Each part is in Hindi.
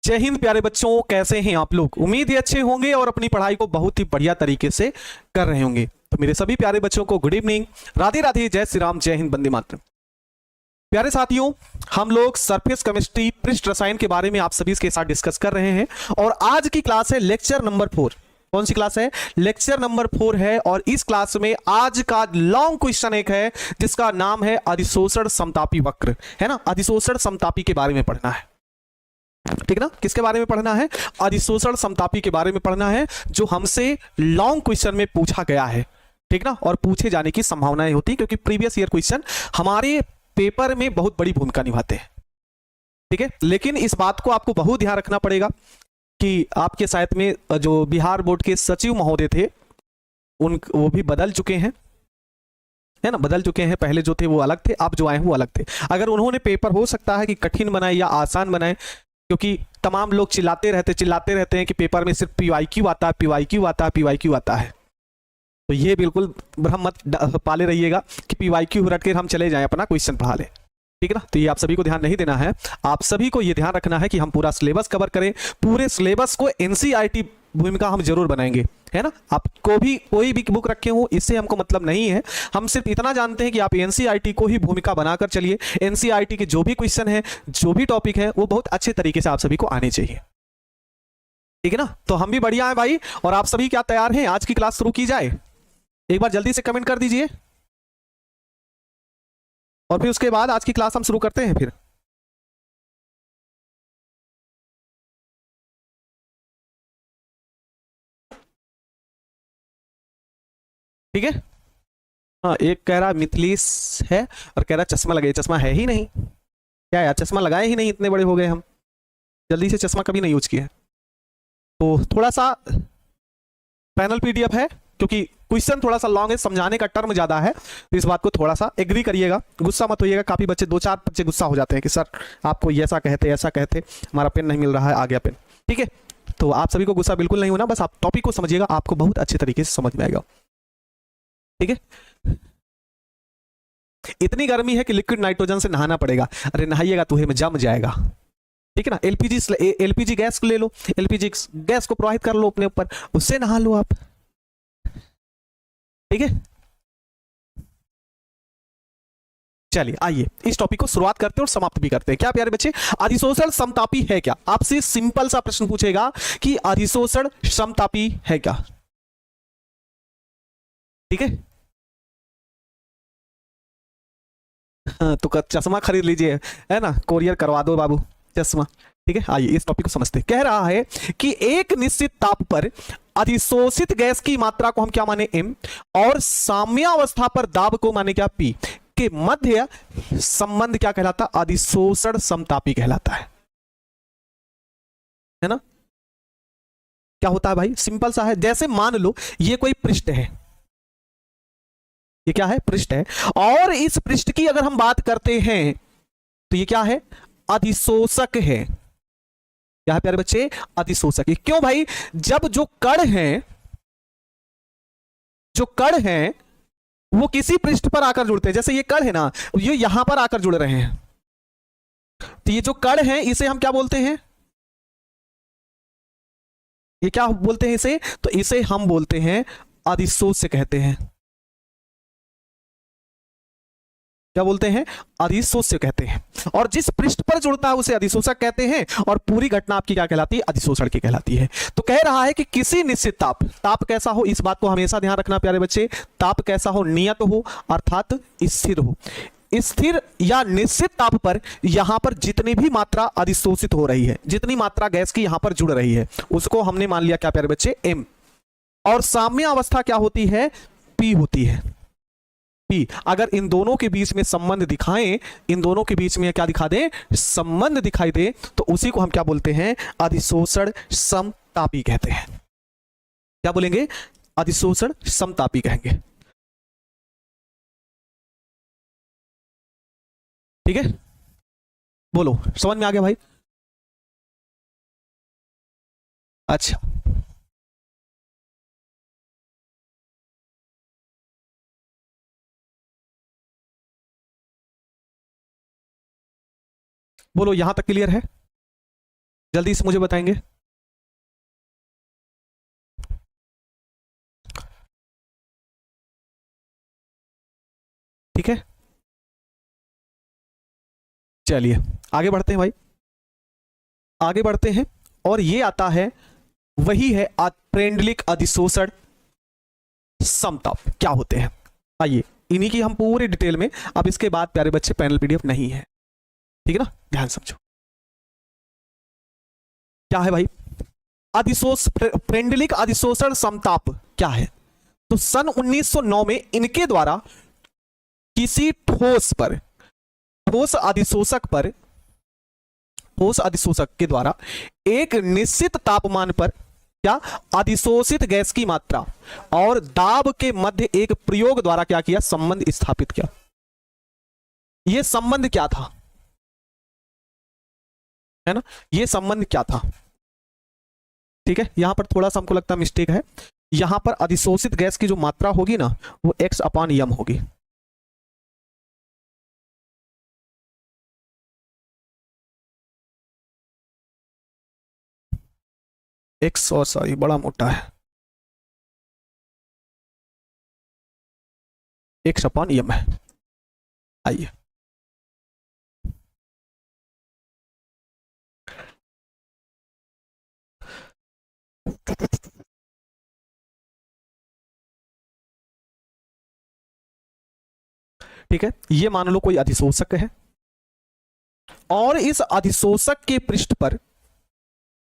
जय हिंद प्यारे बच्चों, कैसे हैं आप लोग। उम्मीद है अच्छे होंगे और अपनी पढ़ाई को बहुत ही बढ़िया तरीके से कर रहे होंगे। तो मेरे सभी प्यारे बच्चों को गुड इवनिंग, राधे राधे, जय श्री राम, जय हिंद, वंदे मातरम। प्यारे साथियों, हम लोग सरफेस केमिस्ट्री पृष्ठ रसायन के बारे में आप सभी के साथ डिस्कस कर रहे हैं और आज की क्लास है लेक्चर नंबर 4। कौन सी क्लास है? लेक्चर नंबर 4 है। और इस क्लास में आज का लॉन्ग क्वेश्चन एक है जिसका नाम है अधिशोषण समतापी वक्र, है ना। अधिशोषण समतापी के बारे में पढ़ना है, ठीक ना। किसके बारे में पढ़ना है? अधिशोषण समतापी के बारे में पढ़ना है, जो हमसे लॉन्ग क्वेश्चन में पूछा गया है, ठीक ना। और पूछे जाने की संभावनाएं होती है क्योंकि प्रीवियस ईयर क्वेश्चन हमारे पेपर में बहुत बड़ी भूमिका निभाते हैं, ठीक है। लेकिन इस बात को आपको बहुत ध्यान रखना पड़ेगा कि आपके साथ में जो बिहार बोर्ड के सचिव महोदय थे वो भी बदल चुके हैं, है ना, बदल चुके हैं। पहले जो थे वो अलग थे, अब जो आए हैं वो अलग थे। अगर उन्होंने पेपर हो सकता है कि कठिन बनाए या आसान बनाए, क्योंकि तमाम लोग चिल्लाते रहते हैं कि पेपर में सिर्फ पीवाईक्यू आता है, पीवाईक्यू आता है, पीवाईक्यू आता है। तो ये बिल्कुल भ्रम मत पाले रहिएगा कि पीवाईक्यू रट के हम चले जाएं अपना क्वेश्चन पढ़ा लें, ठीक है ना। तो ये आप सभी को ध्यान नहीं देना है। आप सभी को ये ध्यान रखना है कि हम पूरा सिलेबस कवर करें। पूरे सिलेबस को एनसीईआरटी भूमिका हम जरूर बनाएंगे, है ना। आपको भी कोई भी बुक रखे हो इससे हमको मतलब नहीं है। हम सिर्फ इतना जानते हैं कि आप एनसीईआरटी को ही भूमिका बनाकर चलिए। एनसीईआरटी के जो भी क्वेश्चन है, जो भी टॉपिक है, वो बहुत अच्छे तरीके से आप सभी को आने चाहिए, ठीक है ना। तो हम भी बढ़िया है भाई। और आप सभी क्या तैयार हैं? आज की क्लास शुरू की जाए? एक बार जल्दी से कमेंट कर दीजिए और फिर उसके बाद आज की क्लास हम शुरू करते हैं फिर। ठीक है। हाँ, एक कह रहा मिथिलेश है और कह रहा चश्मा लगे। चश्मा है ही नहीं, क्या यार, चश्मा लगाए ही नहीं, इतने बड़े हो गए हम, जल्दी से चश्मा कभी नहीं यूज किया है। तो थोड़ा सा पैनल पीडीएफ है क्योंकि क्वेश्चन थोड़ा सा लॉन्ग है, समझाने का टर्म ज्यादा है, तो इस बात को थोड़ा सा एग्री करिएगा, गुस्सा मत होइएगा। काफी बच्चे, 2-4 बच्चे गुस्सा हो जाते हैं कि सर आपको ऐसा कहते, हमारा पेन नहीं मिल रहा है, आ गया पेन, ठीक है। तो आप सभी को गुस्सा बिल्कुल नहीं होना, बस आप टॉपिक को समझिएगा, आपको बहुत अच्छे तरीके से समझ में आएगा, ठीक है। इतनी गर्मी है कि लिक्विड नाइट्रोजन से नहाना पड़ेगा। अरे नहाइएगा तो में जम जाएगा, ठीक है ना। एलपीजी गैस ले लो, एलपीजी गैस को प्रवाहित कर लो अपने ऊपर, उससे नहा लो आप, ठीक है। चलिए आइए इस टॉपिक को शुरुआत करते हैं और समाप्त भी करते हैं। क्या प्यारे बच्चे, अधिशोषण समतापी है क्या? आपसे सिंपल सा प्रश्न पूछेगा कि अधिशोषण समतापी है क्या, ठीक है। हाँ, तो चश्मा खरीद लीजिए, है ना, कोरियर करवा दो बाबू चश्मा, ठीक है। आइए इस टॉपिक को समझते हैं। कह रहा है कि एक निश्चित ताप पर अधिशोषित गैस की मात्रा को हम क्या माने? m, और साम्यावस्था पर दाब को माने क्या? p के मध्य संबंध क्या कहलाता? अधिशोषण समतापी कहलाता है ना। क्या होता है भाई? सिंपल सा है। जैसे मान लो ये कोई पृष्ठ है, ये क्या है? पृष्ठ है। और इस पृष्ठ की अगर हम बात करते हैं तो ये क्या है? अधिशोषक है। क्या है प्यारे बच्चे? अधिशोषक है। क्यों भाई? जब जो कण हैं, जो कण हैं वो किसी पृष्ठ पर आकर जुड़ते हैं, जैसे ये कण है ना, ये यहां पर आकर जुड़ रहे हैं, तो ये जो कण है इसे हम क्या बोलते हैं? ये क्या बोलते हैं इसे? तो इसे हम बोलते हैं अधिशोष्य कहते हैं। क्या बोलते हैं? अधिशोष्य कहते हैं। और जिस पृष्ठ पर जुड़ता है उसे अधिशोषक कहते हैं। और पूरी घटना आपकी क्या कहलाती है? अधिशोषण की कहलाती है। तो कह रहा है कि किसी निश्चित ताप, ताप कैसा हो इस बात को हमेशा ध्यान रखना प्यारे बच्चे। ताप कैसा हो? नियत हो, अर्थात स्थिर हो। स्थिर या निश्चित ताप पर यहां पर जितनी भी मात्रा अधिशोषित हो रही है, जितनी मात्रा गैस की यहां पर जुड़ रही है, उसको हमने मान लिया क्या प्यारे बच्चे? m। और साम्य अवस्था क्या होती है? p होती है। p, अगर इन दोनों के बीच में संबंध दिखाएं, इन दोनों के बीच में क्या दिखा दे? संबंध दिखाई दे, तो उसी को हम क्या बोलते हैं? अधिशोषण समतापी कहते हैं। क्या बोलेंगे? अधिशोषण समतापी कहेंगे, ठीक है। बोलो, समझ में आ गया भाई? अच्छा, बोलो, यहां तक क्लियर है? जल्दी से मुझे बताएंगे। ठीक है, चलिए आगे बढ़ते हैं भाई, आगे बढ़ते हैं। और ये आता है, वही है प्रेंडलिक अधिशोषण समताप क्या होते हैं। आइए इन्हीं की हम पूरे डिटेल में, अब इसके बाद प्यारे बच्चे पैनल पीडीएफ नहीं है, ठीक है ना, ध्यान समझो क्या है भाई। प्रेंडलिक अधिशोषण समताप क्या है। तो सन 1909 में इनके द्वारा किसी ठोस पर, ठोस अधिशोषक पर, ठोस अधिशोषक के द्वारा एक निश्चित तापमान पर क्या अधिशोषित गैस की मात्रा और दाब के मध्य एक प्रयोग द्वारा क्या किया, संबंध स्थापित किया। यह संबंध क्या था, है ना, यह संबंध क्या था। ठीक है, यहां पर थोड़ा सा हमको लगता है मिस्टेक है, यहां पर अधिशोषित गैस की जो मात्रा होगी ना वो x/m होगी। x और सॉरी बड़ा मोटा है, x/m है। आइए ठीक है, ये मान लो कोई अधिशोषक है और इस अधिशोषक के पृष्ठ पर,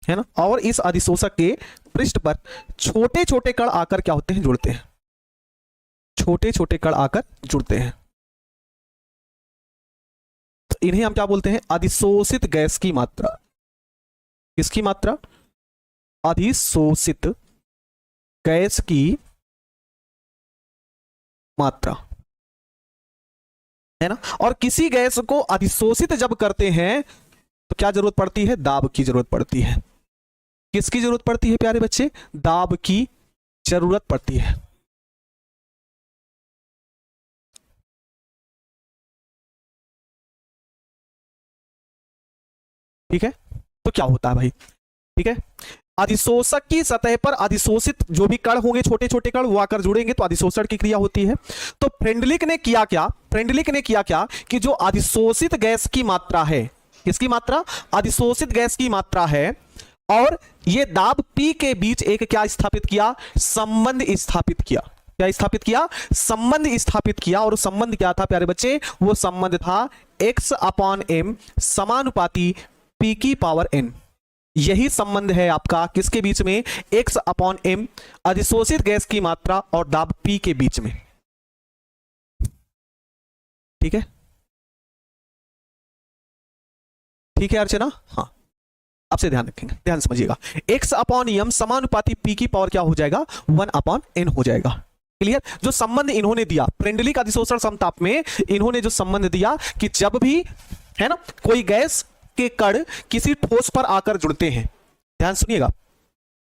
है ना, और इस अधिशोषक के पृष्ठ पर छोटे छोटे कण आकर क्या होते हैं, जुड़ते हैं, छोटे छोटे कण आकर जुड़ते हैं। तो इन्हें हम क्या बोलते हैं, अधिशोषित गैस की मात्रा। किसकी मात्रा, अधिशोषित गैस की मात्रा, है ना। और किसी गैस को अधिशोषित जब करते हैं तो क्या जरूरत पड़ती है, दाब की जरूरत पड़ती है। किसकी जरूरत पड़ती है प्यारे बच्चे, दाब की जरूरत पड़ती है। ठीक है, तो क्या होता है भाई, ठीक है, अधिशोषक की सतह पर अधिशोषित जो भी कण होंगे, छोटे छोटे कण, वो आकर जुड़ेंगे तो अधिशोषण की क्रिया होती है। तो फ्रेंडलिक ने किया क्या, फ्रेंडलिक ने किया क्या कि जो अधिशोषित गैस की मात्रा है, किसकी मात्रा, अधिशोषित गैस की मात्रा है, और ये दाब P के बीच एक क्या स्थापित किया, संबंध स्थापित किया। क्या स्थापित किया, संबंध स्थापित किया। और संबंध क्या था प्यारे बच्चे, वो संबंध था x/m समानुपाती P की पावर n। यही संबंध है आपका किसके बीच में, x/m अधिशोषित गैस की मात्रा और दाब P के बीच में। ठीक है, ठीक है अर्चना, हाँ आपसे ध्यान रखेंगे, ध्यान समझिएगा। x/m समानुपाती P की पावर क्या हो जाएगा, 1/n हो जाएगा। क्लियर। जो संबंध इन्होंने दिया फ्रेंडलिक अधिशोषण समताप में, इन्होंने जो संबंध दिया कि जब भी, है ना, कोई गैस के कण किसी ठोस पर आकर जुड़ते हैं, ध्यान सुनिएगा,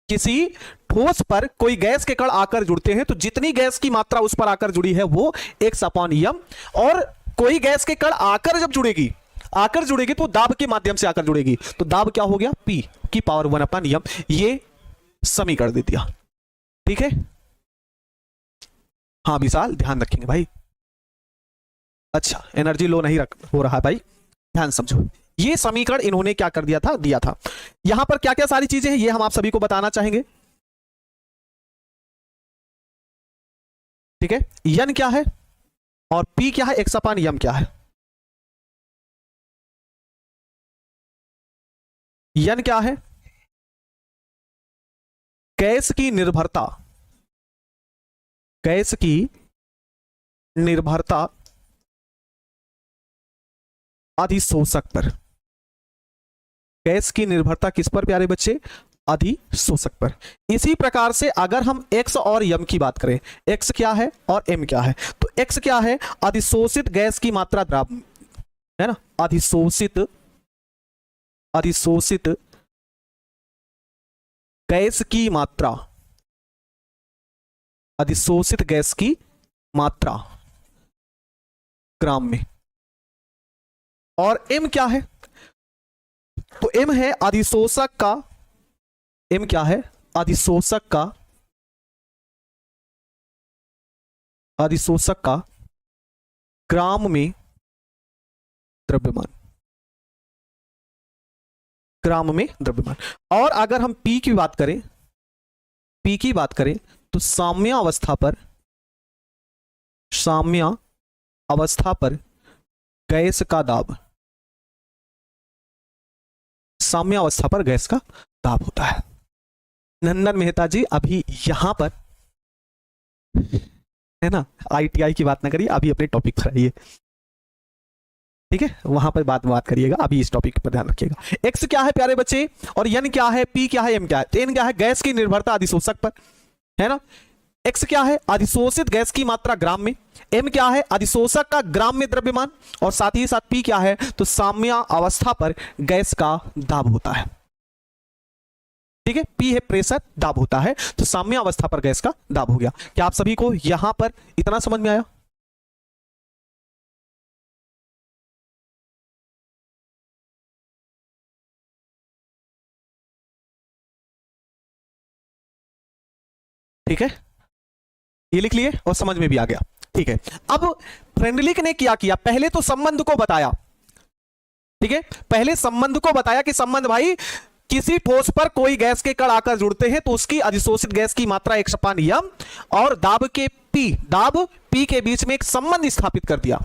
किसी ठोस पर कोई गैस के कण आकर जुड़ते हैं तो जितनी गैस की मात्रा उस पर आकर जुड़ी है वो x/m, और कोई गैस के कण आकर जब जुड़ेगी, आकर जुड़ेगी तो दाब के माध्यम से आकर जुड़ेगी, तो दाब क्या हो गया, P की पावर 1/m। ये समीकरण दे दिया। ठीक है, हाँ विशाल ध्यान रखेंगे भाई। अच्छा, एनर्जी लो नहीं हो रहा है भाई, ध्यान समझो। ये समीकरण इन्होंने क्या कर दिया था, दिया था। यहां पर क्या क्या सारी चीजें हैं ये हम आप सभी को बताना चाहेंगे। ठीक है, n क्या है और P क्या है, x/m क्या है। n क्या है, गैस की निर्भरता, गैस की निर्भरता अधिशोषक पर। गैस की निर्भरता किस पर प्यारे बच्चे, अधिशोषक पर। इसी प्रकार से अगर हम x और m की बात करें, x क्या है और m क्या है, तो x क्या है, अधिशोषित गैस की मात्रा द्राव, है ना, अधिशोषित, अधिशोषित गैस की मात्रा, अधिशोषित गैस की मात्रा ग्राम में। और m क्या है, तो m है अधिशोषक का, m क्या है, अधिशोषक का, अधिशोषक का ग्राम में द्रव्यमान, ग्राम में द्रव्यमान। और अगर हम P की बात करें, P की बात करें तो साम्य अवस्था पर, साम्य अवस्था पर गैस का दाब, साम्य अवस्था पर गैस का दाब होता है। नंदन मेहता जी अभी यहां पर है ना, ITI की बात ना करिए, अभी अपने टॉपिक पर आइए, ठीक है, वहां पर बात करिएगा, अभी इस टॉपिक पर ध्यान रखिएगा। एक्स क्या है प्यारे बच्चे, और एन क्या है, पी क्या है, एम क्या है। एन क्या है, गैस की निर्भरता अधिशोषक पर, है ना। एक्स क्या है, अधिशोषित गैस की मात्रा ग्राम में। एम क्या है, अधिशोषक का ग्राम में द्रव्यमान। और साथ ही साथ पी क्या है, तो साम्य अवस्था पर गैस का दाब होता है, ठीक है। पी है प्रेशर, दाब होता है, तो साम्य अवस्था पर गैस का दाब हो गया। क्या आप सभी को यहां पर इतना समझ में आया? ठीक है, ये लिख लिए और समझ में भी आ गया, ठीक है। अब फ्रेंडलिक ने क्या किया, पहले तो संबंध को बताया, ठीक है, पहले संबंध को बताया कि संबंध भाई किसी ठोस पर कोई गैस के कण आकर जुड़ते हैं तो उसकी अधिशोषित गैस की मात्रा 1/m और दाब के P, दाब P के बीच में एक संबंध स्थापित कर दिया,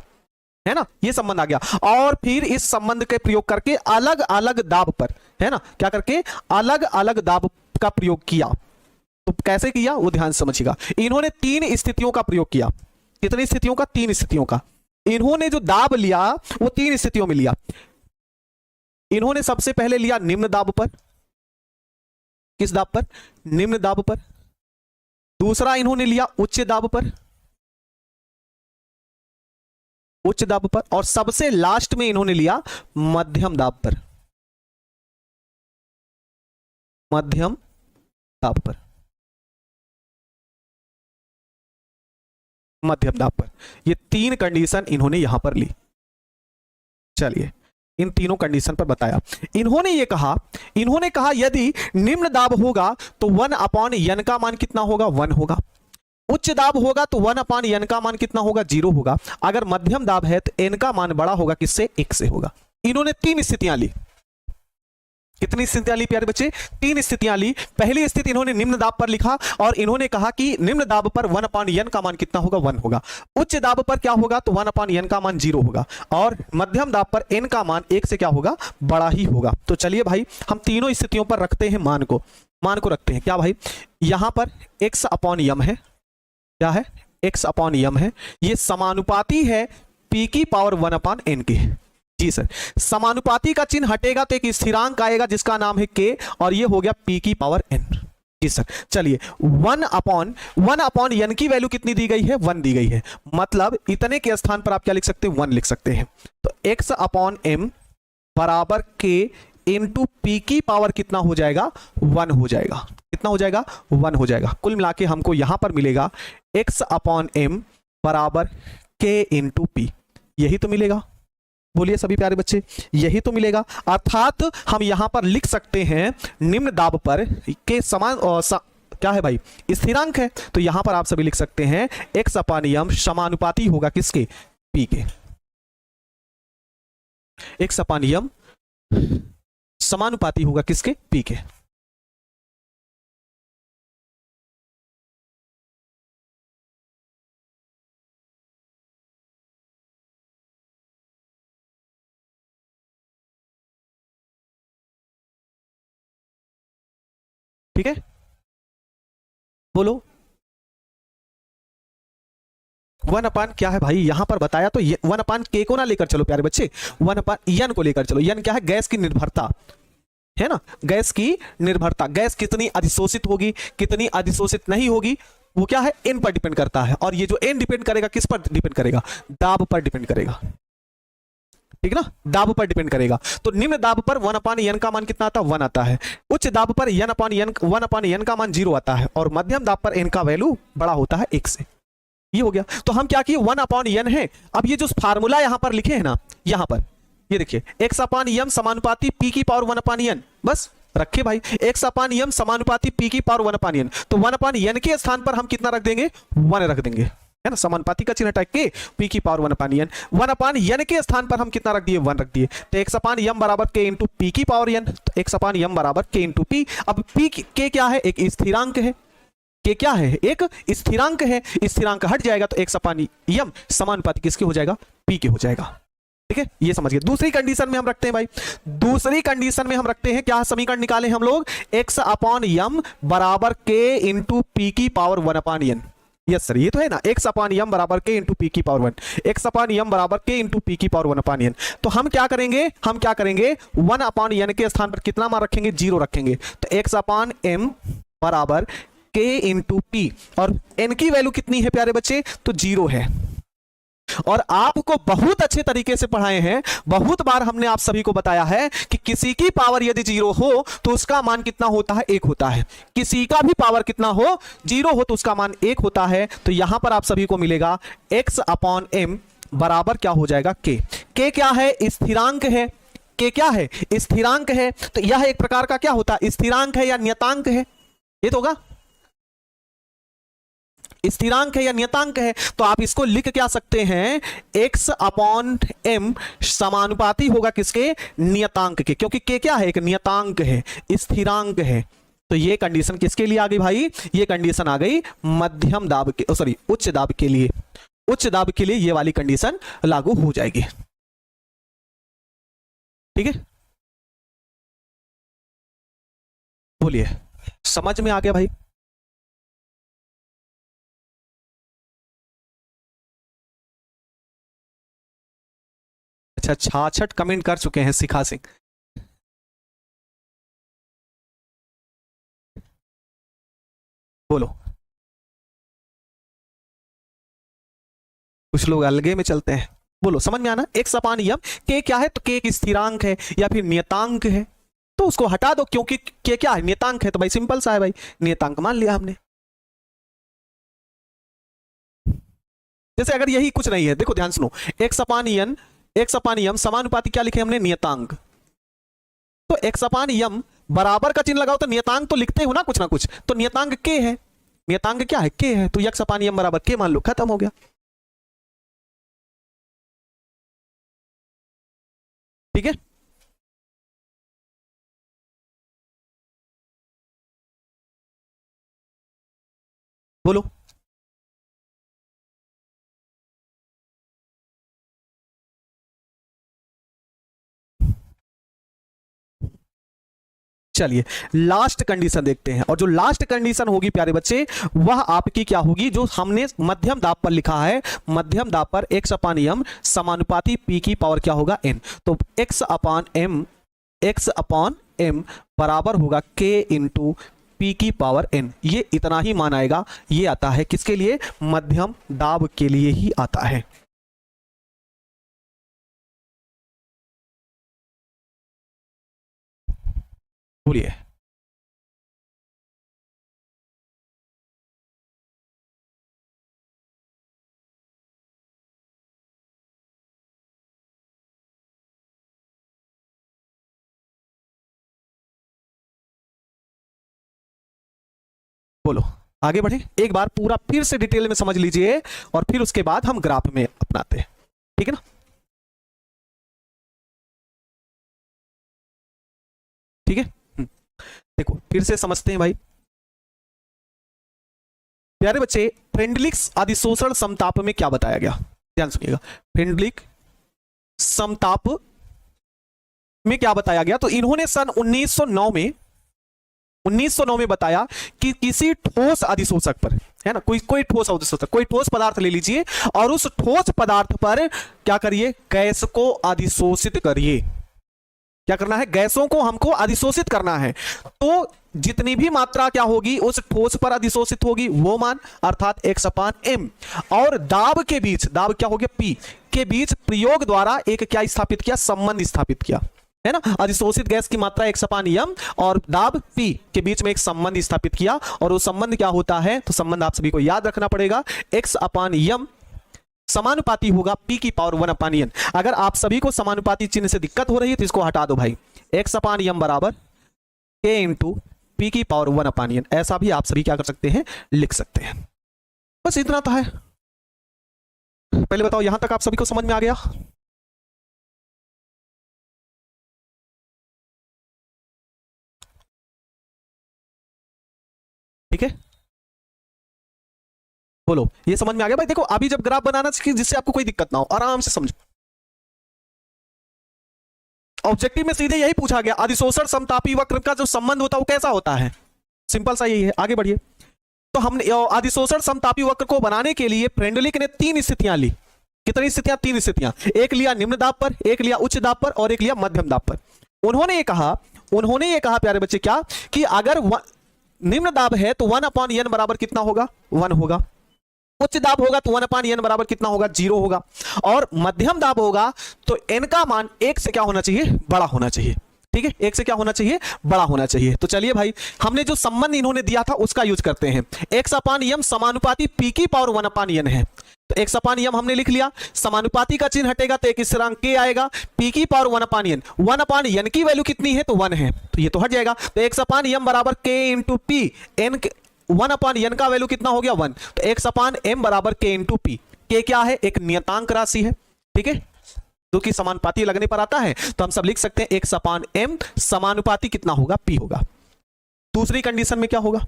है ना, ये संबंध आ गया। और फिर इस संबंध के प्रयोग करके अलग अलग दाब पर, है ना, क्या करके अलग अलग दाब का प्रयोग किया। तो कैसे किया वो ध्यान समझिएगा। इन्होंने 3 स्थितियों का प्रयोग किया। कितनी स्थितियों का, 3 स्थितियों का। इन्होंने जो दाब लिया वो 3 स्थितियों में लिया। इन्होंने सबसे पहले लिया निम्न दाब पर, किस दाब पर, निम्न दाब पर। दूसरा इन्होंने लिया उच्च दाब पर, उच्च दाब पर। और सबसे लास्ट में इन्होंने लिया मध्यम दाब पर, मध्यम दाब पर, मध्यम दाब पर। ये 3 कंडीशन इन्होंने यहां पर ली। चलिए इन तीनों कंडीशन पर बताया। इन्होंने कहा यदि निम्न दाब होगा तो 1/n का मान कितना होगा, 1 होगा। उच्च दाब होगा तो 1/n का मान कितना होगा, 0 होगा। अगर मध्यम दाब है तो n का मान बड़ा होगा, किससे, 1 से होगा। इन्होंने 3 स्थितियां ली। कितनी स्थितियां ली प्यारे बच्चे, 3 स्थितियां ली। पहली स्थिति इन्होंने निम्न दाब पर लिखा और इन्होंने कहा कि निम्न दाब पर 1/n का मान कितना होगा, 1 होगा। उच्च दाब पर क्या होगा, तो 1/n का मान 0 होगा। और मध्यम दाब पर n का मान 1 से क्या होगा, बड़ा ही होगा। तो चलिए भाई हम तीनों स्थितियों पर रखते हैं मान को रखते हैं। क्या भाई, यहां पर x/m है, क्या है, x/m है। ये समानुपाती है p की पावर 1/n के। जी सर, समानुपाती का चिन्ह हटेगा तो एक स्थिरांक आएगा जिसका नाम है k, और ये हो गया p की पावर n। जी सर, चलिए 1/n की वैल्यू कितनी दी गई है, 1 दी गई है। मतलब इतने के स्थान पर आप क्या लिख सकते हैं, 1 लिख सकते हैं। तो x/m बराबर k इंटू p की पावर कितना हो जाएगा, 1 हो जाएगा। कितना हो जाएगा, 1 हो जाएगा। कुल मिला के हमको यहां पर मिलेगा x/m बराबर k इंटू p। यही तो मिलेगा, बोलिए सभी प्यारे बच्चे, यही तो मिलेगा। अर्थात हम यहां पर लिख सकते हैं निम्न दाब पर के समान क्या है भाई, स्थिरांक है। तो यहां पर आप सभी लिख सकते हैं x/m समानुपाती होगा किसके, p के। x/m समानुपाती होगा किसके, p के। ठीक है, बोलो 1/n क्या है भाई, यहां पर बताया तो 1/k को ना लेकर चलो प्यारे बच्चे, 1/n को लेकर चलो। n क्या है, गैस की निर्भरता, है ना, गैस की निर्भरता। गैस कितनी अधिशोषित होगी, कितनी अधिशोषित नहीं होगी, वो क्या है, n पर डिपेंड करता है। और ये जो n डिपेंड करेगा किस पर डिपेंड करेगा, दाब पर डिपेंड करेगा, ठीक ना, दाब पर डिपेंड करेगा। तो निम्न दाब पर 1/n का मान कितना आता है, 1 आता है। उच्च दाब पर 1/n का मान 0 आता है। और मध्यम दाब पर n का वैल्यू बड़ा होता है 1 से। ये हो गया। तो हम क्या किए, 1/n है। अब ये जो फार्मूला यहां पर लिखे हैं ना, यहां पर ये देखिए x अपान यम समानुपाती p की पावर 1 अपान n, बस रखे भाई x अपान यम समानुपाती p की पावर 1 अपान n। तो 1 अपान n के स्थान पर हम कितना रख देंगे, 1 रख देंगे, है ना, समानुपाती का चिन्ह हटा के p की पावर 1 अपान n, 1 अपान n के स्थान पर हम कितना रख दिए, 1 रख दिए। तो x अपान यम बराबर k इंटू p की पावर n, तो x अपान यम बराबर k इंटू p। अब p k क्या है, एक स्थिरांक है, k क्या है, एक स्थिरांक है, स्थिरांक हट जाएगा तो x अपान यम समानुपाती किसके हो जाएगा, p के हो जाएगा। ठीक है, ये समझ गए। दूसरी कंडीशन में हम रखते हैं भाई, दूसरी कंडीशन में हम रखते हैं क्या, समीकरण निकाले हम लोग, x अपान यम बराबर k इंटू पी की पावर 1 अपान n। यस सर, ये तो है ना, x अपान यम बराबर k इंटू पी की पावर 1, x अपान यम बराबर k इंटू पी की पावर 1 अपान n। तो हम क्या करेंगे, 1 अपान n के स्थान पर कितना मान रखेंगे, 0 रखेंगे। तो x अपान m बराबर k इंटू पी, और n की वैल्यू कितनी है प्यारे बच्चे, तो 0 है। और आपको बहुत अच्छे तरीके से पढ़ाए हैं, बहुत बार हमने आप सभी को बताया है कि किसी की पावर यदि 0 हो तो उसका मान कितना होता है, 1 होता है। किसी का भी पावर कितना हो, 0 हो तो उसका मान 1 होता है। तो यहां पर आप सभी को मिलेगा x अपान m बराबर क्या हो जाएगा, k क्या है, स्थिरांक है, k क्या है, स्थिरांक है। तो यह एक प्रकार का क्या होता है, स्थिरांक है या नियतांक है, ये तो होगा, स्थिरांक है या नियतांक है। तो आप इसको लिख क्या सकते हैं, x अपॉन m समानुपाती होगा किसके, नियतांक के, क्योंकि k क्या है, एक नियतांक है, स्थिरांक है। तो ये कंडीशन किसके लिए आ गई भाई, ये कंडीशन आ गई मध्यम दाब के, सॉरी उच्च दाब के लिए, उच्च दाब के लिए ये वाली कंडीशन लागू हो जाएगी। ठीक है, बोलिए, समझ में आ गया भाई। अच्छा, 66 कमेंट कर चुके हैं शिखा सिंह। बोलो, कुछ लोग अलगे में चलते हैं, बोलो समझ में आना। x अपान यम, k क्या है, तो k एक स्थिरांक है या फिर नियतांक है, तो उसको हटा दो, क्योंकि k क्या है, नियतांक है। तो भाई सिंपल सा है भाई, नियतांक मान लिया हमने। जैसे अगर यही कुछ नहीं है, देखो ध्यान सुनो, x अपान यम समानुपाती क्या लिखे हमने, नियतांक। तो x अपान यम बराबर का चिन्ह लगाओ तो नियतांक तो लिखते हो ना कुछ, तो नियतांक k है, नियतांक क्या है, k है। तो x अपान यम बराबर k मान लो, खत्म हो गया। ठीक है, बोलो, चलिए लास्ट कंडीशन देखते हैं। और जो लास्ट कंडीशन होगी प्यारे बच्चे, वह आपकी क्या होगी, जो हमने मध्यम दाब पर लिखा है, मध्यम दाब पर x अपान यम समानुपाती p की पावर क्या होगा, n। तो x अपान m बराबर होगा k इंटू p की पावर n। ये इतना ही मान आएगा। ये आता है किसके लिए, मध्यम दाब के लिए ही आता है। बोलिए, बोलो, आगे बढ़े। एक बार पूरा फिर से डिटेल में समझ लीजिए और फिर उसके बाद हम ग्राफ में अपनाते हैं, ठीक है ना। ठीक है, देखो फिर से समझते हैं भाई प्यारे बच्चे। फ्रेंडलिक्स अधिशोषण समताप में क्या बताया गया, ध्यान सुनिएगा। फ्रेंडलिक समताप में क्या बताया गया, तो इन्होंने सन 1909 में बताया कि किसी ठोस अधिशोषक पर, है ना, कोई ठोस अधिशोषक, कोई ठोस पदार्थ ले लीजिए और उस ठोस पदार्थ पर क्या करिए, गैस को अधिशोषित करिए। क्या करना है, गैसों को हमको अधिशोषित करना है। तो जितनी भी मात्रा क्या होगी उस ठोस पर अधिशोषित होगी, वो मान अर्थात x अपान m, और दाब के बीच, दाब क्या हो गया, p के बीच प्रयोग द्वारा एक क्या स्थापित किया, संबंध स्थापित किया, है ना। अधिशोषित गैस की मात्रा x अपान m और दाब p के बीच में एक संबंध स्थापित किया। और वो संबंध क्या होता है, तो संबंध आप सभी को याद रखना पड़ेगा, x अपान m समानुपाती होगा P की पावर 1/n। अगर आप सभी को समानुपाती चिन्ह से दिक्कत हो रही है तो इसको हटा दो भाई, x/m बराबर K इंटू P की पावर 1/n, ऐसा भी आप सभी क्या कर सकते हैं, लिख सकते हैं। बस इतना तो है। पहले बताओ यहां तक आप सभी को समझ में आ गया? ठीक है, बोलो ये समझ में आ गया भाई? देखो अभी जब ग्राफ बनाना सीखिए जिससे आपको कोई दिक्कत ना हो, आराम से समझो। ऑब्जेक्टिव में सीधे यही पूछा गया, अधिशोषण समतापी वक्र का जो संबंध होता है वो कैसा होता है? सिंपल सा यही है। आगे बढ़िए। तो हमने अधिशोषण समतापी वक्र को बनाने के लिए फ्रेंडलिक ने 3 स्थितियां ली। कितनी स्थितियां? 3 स्थितियां। एक लिया निम्न दाब पर, एक लिया उच्च दाब पर और एक लिया मध्यम दाब पर। उन्होंने ये कहा प्यारे बच्चे क्या, कि अगर निम्न दाब है तो 1/n बराबर कितना होगा? 1 होगा। उच्च दाब होगा तो 1/n बराबर कितना होगा? 0 होगा। और मध्यम दाब होगा तो n का मान 1 से क्या होना चाहिए? बड़ा होना चाहिए। ठीक है, 1 से क्या होना चाहिए? बड़ा होना चाहिए। तो चलिए भाई, हमने जो संबंध इन्होंने दिया था उसका यूज करते हैं। x/m समानुपाती P की पावर 1/n है, तो x/m हमने लिख लिया। समानुपाती का चिन्ह हटेगा तो एक स्थिरांक k आएगा। P की पावर 1/n, 1/n की वैल्यू कितनी है? तो 1 है, तो ये तो हट जाएगा। तो x/m बराबर k into P, n 1/n का वैल्यू कितना हो गया? 1। तो x/m बराबर k इंटू पी। k क्या है? एक नियतांक राशि है। ठीक है, जो कि समानुपाती लगने पर आता है, तो हम सब लिख सकते हैं x/m समानुपाती कितना होगा? p होगा। दूसरी कंडीशन में क्या होगा?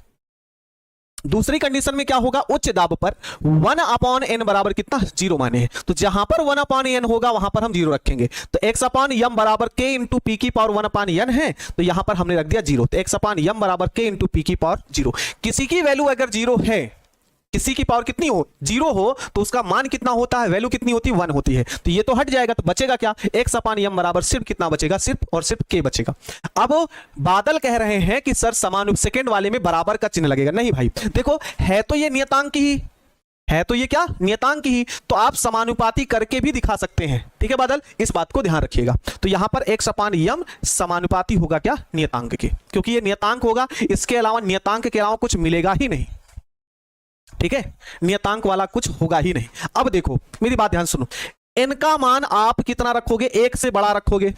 दूसरी कंडीशन में क्या होगा? उच्च दाब पर 1/n बराबर कितना? 0 माने हैं, तो जहां पर 1/n होगा वहां पर हम 0 रखेंगे। तो x/m बराबर k इंटू पी की पावर 1/n है, तो यहां पर हमने रख दिया 0। तो x/m बराबर k इंटू पी की पावर 0। किसी की वैल्यू अगर 0 है, किसी की पावर कितनी हो? 0 हो, तो उसका मान कितना होता है? वैल्यू कितनी होती है? 1 होती है। तो ये तो हट जाएगा, तो बचेगा क्या? x/m बराबर सिर्फ कितना बचेगा? सिर्फ और सिर्फ k बचेगा। अब बादल कह रहे हैं कि सर समान सेकंड वाले में बराबर का चिन्ह लगेगा। नहीं भाई, देखो है तो ये नियतांक ही है, तो ये क्या? नियतांक ही। तो आप समानुपाती करके भी दिखा सकते हैं। ठीक है बादल, इस बात को ध्यान रखिएगा। तो यहां पर x/m समानुपाती होगा क्या? नियतांक के, क्योंकि ये नियतांक होगा, इसके अलावा नियतांक के अलावा कुछ मिलेगा ही नहीं। ठीक है, नियतांक वाला कुछ होगा ही नहीं। अब देखो मेरी बात ध्यान सुनो, n का मान आप कितना रखोगे? 1 से बड़ा रखोगे।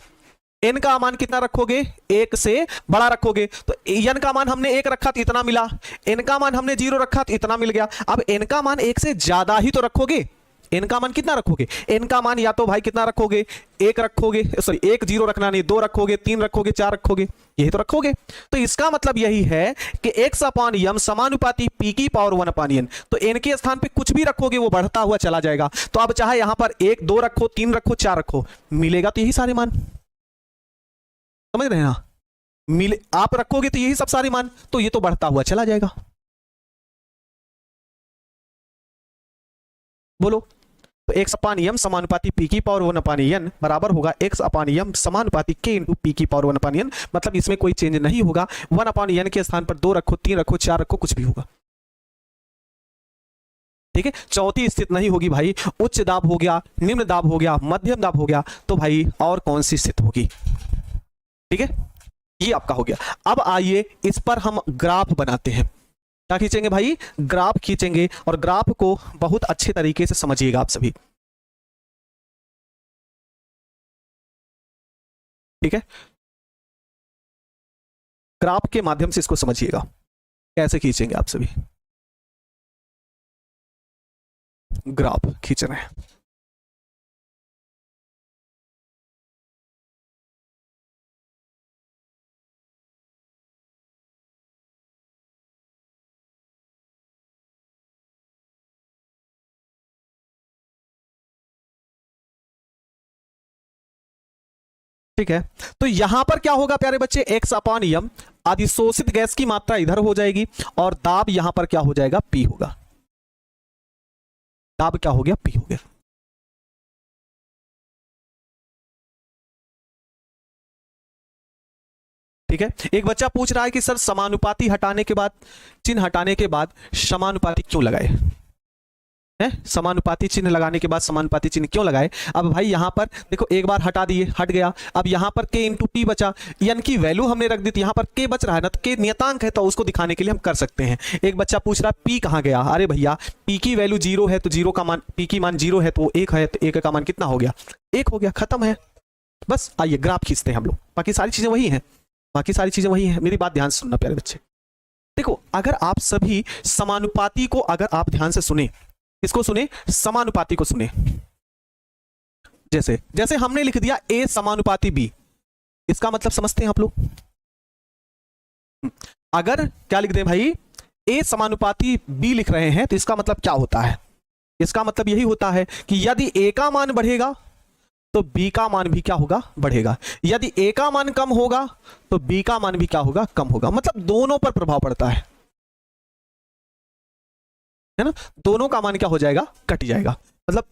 n का मान कितना रखोगे? 1 से बड़ा रखोगे। तो n का मान हमने 1 रखा तो इतना मिला, n का मान हमने 0 रखा तो इतना मिल गया। अब n का मान 1 से ज्यादा ही तो रखोगे। n का मान कितना रखोगे? n का मान या तो भाई कितना रखोगे? 1 रखोगे, सॉरी 1 0 रखना नहीं, 2 रखोगे, 3 रखोगे, 4 रखोगे, यही तो रखोगे। तो इसका मतलब यही है कि x/m समानुपाती p की पावर 1/n। तो n के स्थान पे कुछ भी रखोगे वो बढ़ता हुआ चला जाएगा। तो अब चाहे यहां पर 1 2 रखो, 3 रखो, 4 रखो, मिलेगा तो यही सारे मान। समझ रहे हैं ना? मिले आप रखोगे तो यही सब सारे मान, तो ये तो बढ़ता हुआ चला जाएगा। बोलो, तो x/m समानुपाती p की पावर 1/n बराबर होगा x/m समानुपाती k इंटू पी की पावर 1/n। मतलब इसमें कोई चेंज नहीं होगा। 1/n के स्थान पर 2 रखो, 3 रखो, 4 रखो, कुछ भी होगा। ठीक है, चौथी स्थिति नहीं होगी भाई। उच्च दाब हो गया, निम्न दाब हो गया, मध्यम दाब हो गया, तो भाई और कौन सी स्थिति होगी? ठीक है, ये आपका हो गया। अब आइए इस पर हम ग्राफ बनाते हैं। क्या खींचेंगे भाई? ग्राफ खींचेंगे, और ग्राफ को बहुत अच्छे तरीके से समझिएगा आप सभी। ठीक है, ग्राफ के माध्यम से इसको समझिएगा कैसे खींचेंगे आप सभी। ग्राफ खींच रहे हैं। ठीक है, तो यहां पर क्या होगा प्यारे बच्चे? x/m, अधिशोषित गैस की मात्रा इधर हो जाएगी और दाब यहां पर क्या हो जाएगा? p होगा। दाब क्या हो गया? p हो गया। ठीक है, एक बच्चा पूछ रहा है कि सर समानुपाती हटाने के बाद, चिन्ह हटाने के बाद समानुपाती क्यों लगाए? है समानुपाती चिन्ह लगाने के बाद समानुपाती चिन्ह क्यों लगाए? अब भाई यहां पर देखो एक बार हटा दिए, हट गया, अब यहां पर k इंटू पी बचा, यानी कि वैल्यू हमने रख दी थी, यहां पर k बच रहा है ना, तो k नियतांक है तो उसको दिखाने के लिए हम कर सकते हैं। एक बच्चा पूछ रहा p कहां गया? अरे भैया p की वैल्यू 0 है तो 0 का मान, p की मान 0 है तो 1 है, तो 1 का मान कितना हो गया? 1 हो गया, खत्म है। बस आइए ग्राफ खींचते हैं हम लोग, बाकी सारी चीजें वही हैं, बाकी सारी चीजें वही हैं। मेरी बात ध्यान से सुनना प्यारे बच्चे। देखो अगर आप सभी समानुपाती को अगर आप ध्यान से सुने, इसको सुने, समानुपाती को सुने, जैसे जैसे हमने लिख दिया a समानुपाती b, इसका मतलब समझते हैं आप लोग? अगर क्या लिख दें भाई, a समानुपाती b लिख रहे हैं तो इसका मतलब क्या होता है? इसका मतलब यही होता है कि यदि a का मान बढ़ेगा तो b का मान भी क्या होगा? बढ़ेगा। यदि a का मान कम होगा तो b का मान भी क्या होगा? कम होगा। मतलब दोनों पर प्रभाव पड़ता है ना, दोनों का मान क्या हो जाएगा? कट जाएगा। मतलब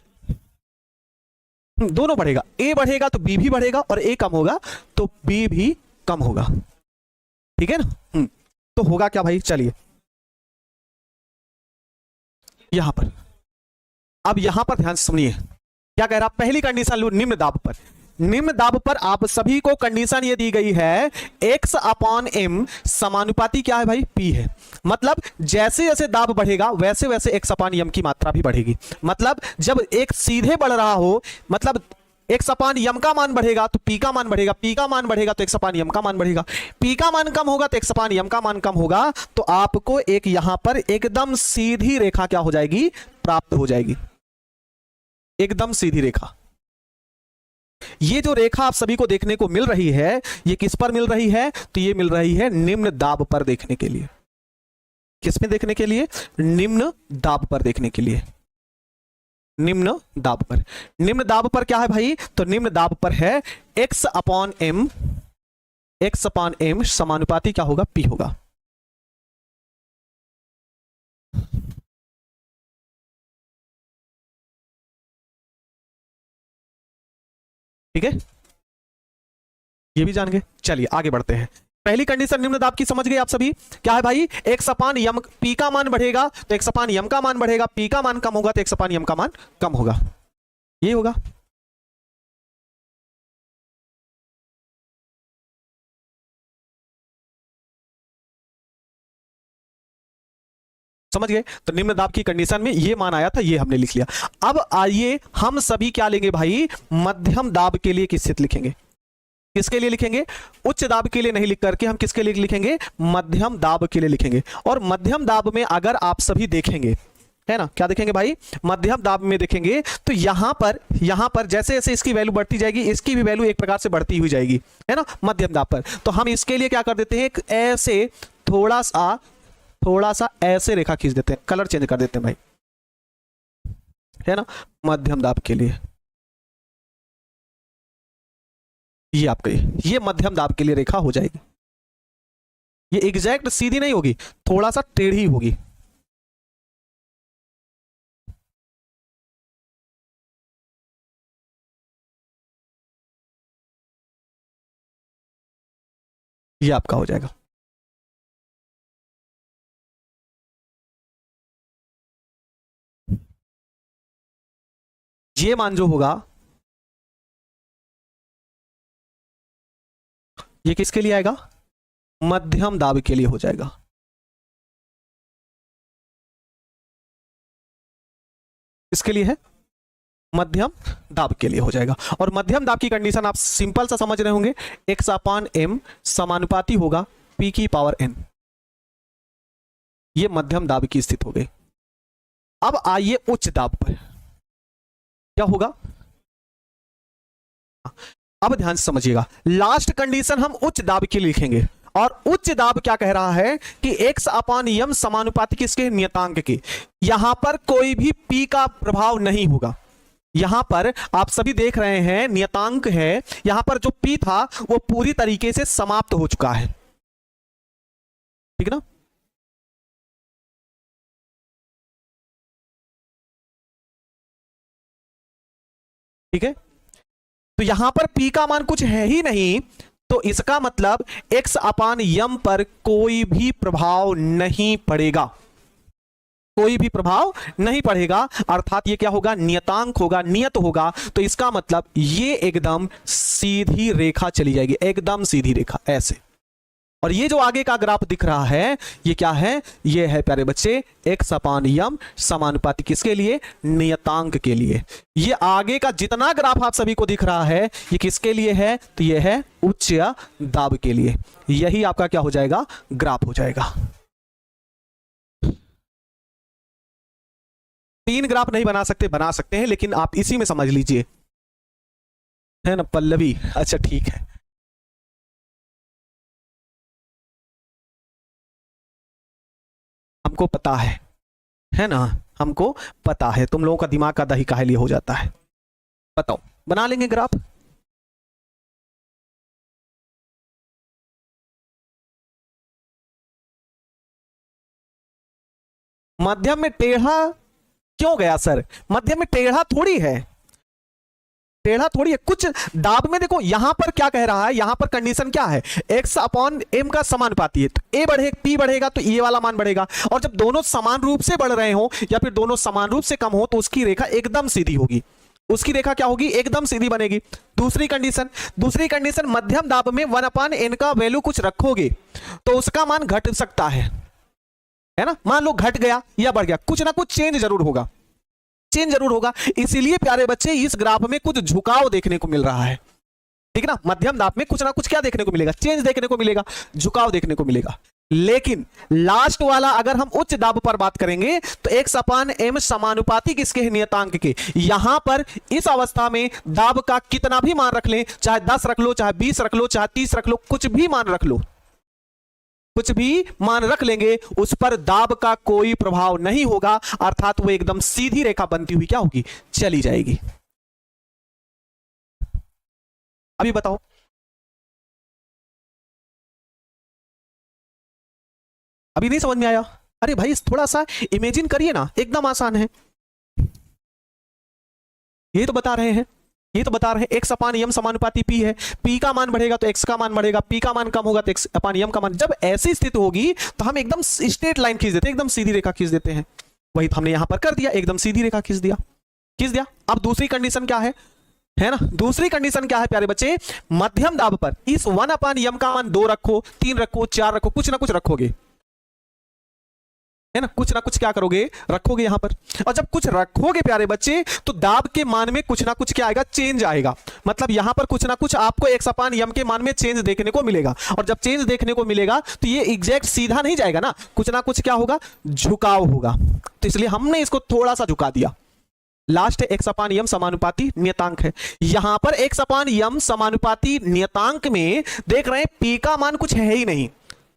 दोनों बढ़ेगा, a बढ़ेगा तो b भी बढ़ेगा और a कम होगा तो b भी कम होगा, ठीक है ना। तो होगा क्या भाई? चलिए यहां पर, अब यहां पर ध्यान से सुनिए क्या कह रहा। पहली कंडीशन लो, निम्न दाब पर, निम्न दाब पर आप सभी को कंडीशन ये दी गई है x अपॉन m समानुपाती क्या है भाई? p है। मतलब जैसे जैसे दाब बढ़ेगा वैसे वैसे x अपॉन m की मात्रा भी बढ़ेगी। मतलब जब एक सीधे बढ़ रहा हो, मतलब x अपॉन m का मान बढ़ेगा तो p का मान बढ़ेगा, p का मान बढ़ेगा तो x अपॉन m का मान बढ़ेगा, p का मान कम होगा तो x अपॉन m का मान कम होगा। तो आपको एक यहां पर एकदम सीधी रेखा क्या हो जाएगी? प्राप्त हो जाएगी, एकदम सीधी रेखा। ये जो रेखा आप सभी को देखने को मिल रही है, ये किस पर मिल रही है? तो ये मिल रही है निम्न दाब पर देखने के लिए। किस में देखने के लिए? निम्न दाब पर देखने के लिए। निम्न दाब पर, निम्न दाब पर क्या है भाई? तो निम्न दाब पर है x upon m, x upon m समानुपाती क्या होगा? p होगा। ठीक है, ये भी जान गए। चलिए आगे बढ़ते हैं। पहली कंडीशन निम्न दाब की समझ गए आप सभी? क्या है भाई? x अपान m, p का मान बढ़ेगा तो x अपान m का मान बढ़ेगा, p का मान कम होगा तो x अपान m का मान कम होगा, ये होगा। समझ गए? तो निम्न दाब की कंडीशन में ये मान आया था, ये हमने लिख लिया। अब आइए हम सभी क्या लेंगे भाई? मध्यम दाब के लिए किस स्थिति लिखेंगे? किसके लिए लिखेंगे? उच्च दाब के लिए नहीं लिख करके हम किसके लिए लिखेंगे? मध्यम दाब के लिए लिखेंगे। और मध्यम दाब में अगर आप सभी देखेंगे, है ना, क्या देखेंगे भाई? मध्यम दाब में देखेंगे तो यहां पर जैसे जैसे इसकी वैल्यू बढ़ती जाएगी, इसकी भी वैल्यू एक प्रकार से बढ़ती हुई जाएगी, है ना, मध्यम दाब पर। तो हम इसके लिए क्या कर देते हैं? एक ऐसे थोड़ा सा ऐसे रेखा खींच देते हैं, कलर चेंज कर देते हैं भाई, है ना, मध्यम दाब के लिए। ये आपके, ये मध्यम दाब के लिए रेखा हो जाएगी। ये एग्जैक्ट सीधी नहीं होगी, थोड़ा सा टेढ़ी होगी। ये आपका हो जाएगा। ये मान जो होगा ये किसके लिए आएगा? मध्यम दाब के लिए हो जाएगा। इसके लिए है मध्यम दाब के लिए हो जाएगा। और मध्यम दाब की कंडीशन आप सिंपल सा समझ रहे होंगे, x अपान m समानुपाती होगा p की पावर n। ये मध्यम दाब की स्थिति हो गई। अब आइए उच्च दाब पर क्या होगा? अब ध्यान से समझिएगा, लास्ट कंडीशन हम उच्च दाब के लिए लिखेंगे। और उच्च दाब क्या कह रहा है कि x अपान m समानुपाती किसके? नियतांक के। यहां पर कोई भी p का प्रभाव नहीं होगा। यहां पर आप सभी देख रहे हैं नियतांक है, यहां पर जो p था वो पूरी तरीके से समाप्त हो चुका है, ठीक है ना। ठीक है, तो यहां पर p का मान कुछ है ही नहीं, तो इसका मतलब x अपान m पर कोई भी प्रभाव नहीं पड़ेगा। कोई भी प्रभाव नहीं पड़ेगा, अर्थात ये क्या होगा, नियतांक होगा, नियत होगा। तो इसका मतलब ये एकदम सीधी रेखा चली जाएगी, एकदम सीधी रेखा ऐसे। और ये जो आगे का ग्राफ दिख रहा है ये क्या है, ये है प्यारे बच्चे x अपान यम समानुपाती किसके लिए, नियतांक के लिए। ये आगे का जितना ग्राफ आप सभी को दिख रहा है ये किसके लिए है, तो ये है उच्च दाब के लिए। यही आपका क्या हो जाएगा, ग्राफ हो जाएगा। 3 ग्राफ नहीं बना सकते, बना सकते हैं, लेकिन आप इसी में समझ लीजिए, है ना पल्लवी, अच्छा ठीक है। हमको पता है ना, हमको पता है, तुम लोगों का दिमाग का दही काहे लिए हो जाता है, बताओ बना लेंगे ग्राफ। मध्यम में टेढ़ा क्यों गया सर, मध्यम में टेढ़ा थोड़ी है, टेढ़ा थोड़ी है। कुछ दाब में देखो यहां पर क्या कह रहा है, यहां पर कंडीशन क्या है, x अपॉन m का समानुपाती है, तो a बढ़े p बढ़ेगा तो ये वाला मान बढ़ेगा। और जब दोनों समान रूप से बढ़ रहे हो या फिर दोनों समान रूप से कम हो तो उसकी रेखा एकदम सीधी होगी, उसकी रेखा क्या होगी, एकदम सीधी बनेगी। दूसरी कंडीशन मध्यम दाब में 1/n का वैल्यू कुछ रखोगे तो उसका मान घट सकता है ना, मान लो घट गया या बढ़ गया, कुछ ना कुछ चेंज जरूर होगा, चेंज जरूर होगा। इसीलिए प्यारे बच्चे इस ग्राफ में कुछ झुकाव देखने को मिल रहा है, ठीक है ना, मध्यम दाब में कुछ ना कुछ क्या देखने को मिलेगा, चेंज देखने को मिलेगा, झुकाव देखने को मिलेगा। लेकिन लास्ट वाला अगर हम उच्च दाब पर बात करेंगे तो x अपान m समानुपाती किसके है, नियतांक के। यहां पर इस अवस्था में दाब का कितना भी मान रख लें, चाहे 10 रख लो, चाहे 20 रख लो, चाहे 30 रख लो, कुछ भी मान रख लो, कुछ भी मान रख लेंगे, उस पर दाब का कोई प्रभाव नहीं होगा, अर्थात वो एकदम सीधी रेखा बनती हुई क्या होगी, चली जाएगी। अभी बताओ, अभी नहीं समझ में आया, अरे भाई थोड़ा सा इमेजिन करिए ना, एकदम आसान है। ये तो बता रहे हैं, ये तो बता रहे हैं x अपान यम समानुपाती p है, p का मान बढ़ेगा तो x का मान बढ़ेगा, p का मान कम होगा तो x अपान यम का मान। जब ऐसी स्थिति होगी तो हम एकदम स्ट्रेट लाइन खींच देते हैं, एकदम सीधी रेखा खींच देते हैं। वही तो हमने यहां पर कर दिया, एकदम सीधी रेखा खींच दिया। अब दूसरी कंडीशन क्या है ना, दूसरी कंडीशन क्या है प्यारे बच्चे, मध्यम दाब पर इस 1 अपान यम का मान 2 रखो, 3 रखो, 4 रखो, कुछ ना कुछ रखोगे, है ना, कुछ ना कुछ क्या करोगे, रखोगे यहां पर। और जब कुछ रखोगे प्यारे बच्चे तो दाब के मान में कुछ ना कुछ क्या आएगा, चेंज आएगा। मतलब यहां पर कुछ ना कुछ आपको x अपान यम के मान में चेंज देखने को मिलेगा। और जब चेंज देखने को मिलेगा तो ये एग्जैक्ट सीधा नहीं जाएगा ना, कुछ ना कुछ क्या होगा, झुकाव होगा। तो इसलिए हमने इसको थोड़ा सा झुका दिया। लास्ट है x अपान यम समानुपाती नियतांक है। यहां पर x अपान यम समानुपाती नियतांक में देख रहे हैं p का मान कुछ है ही नहीं।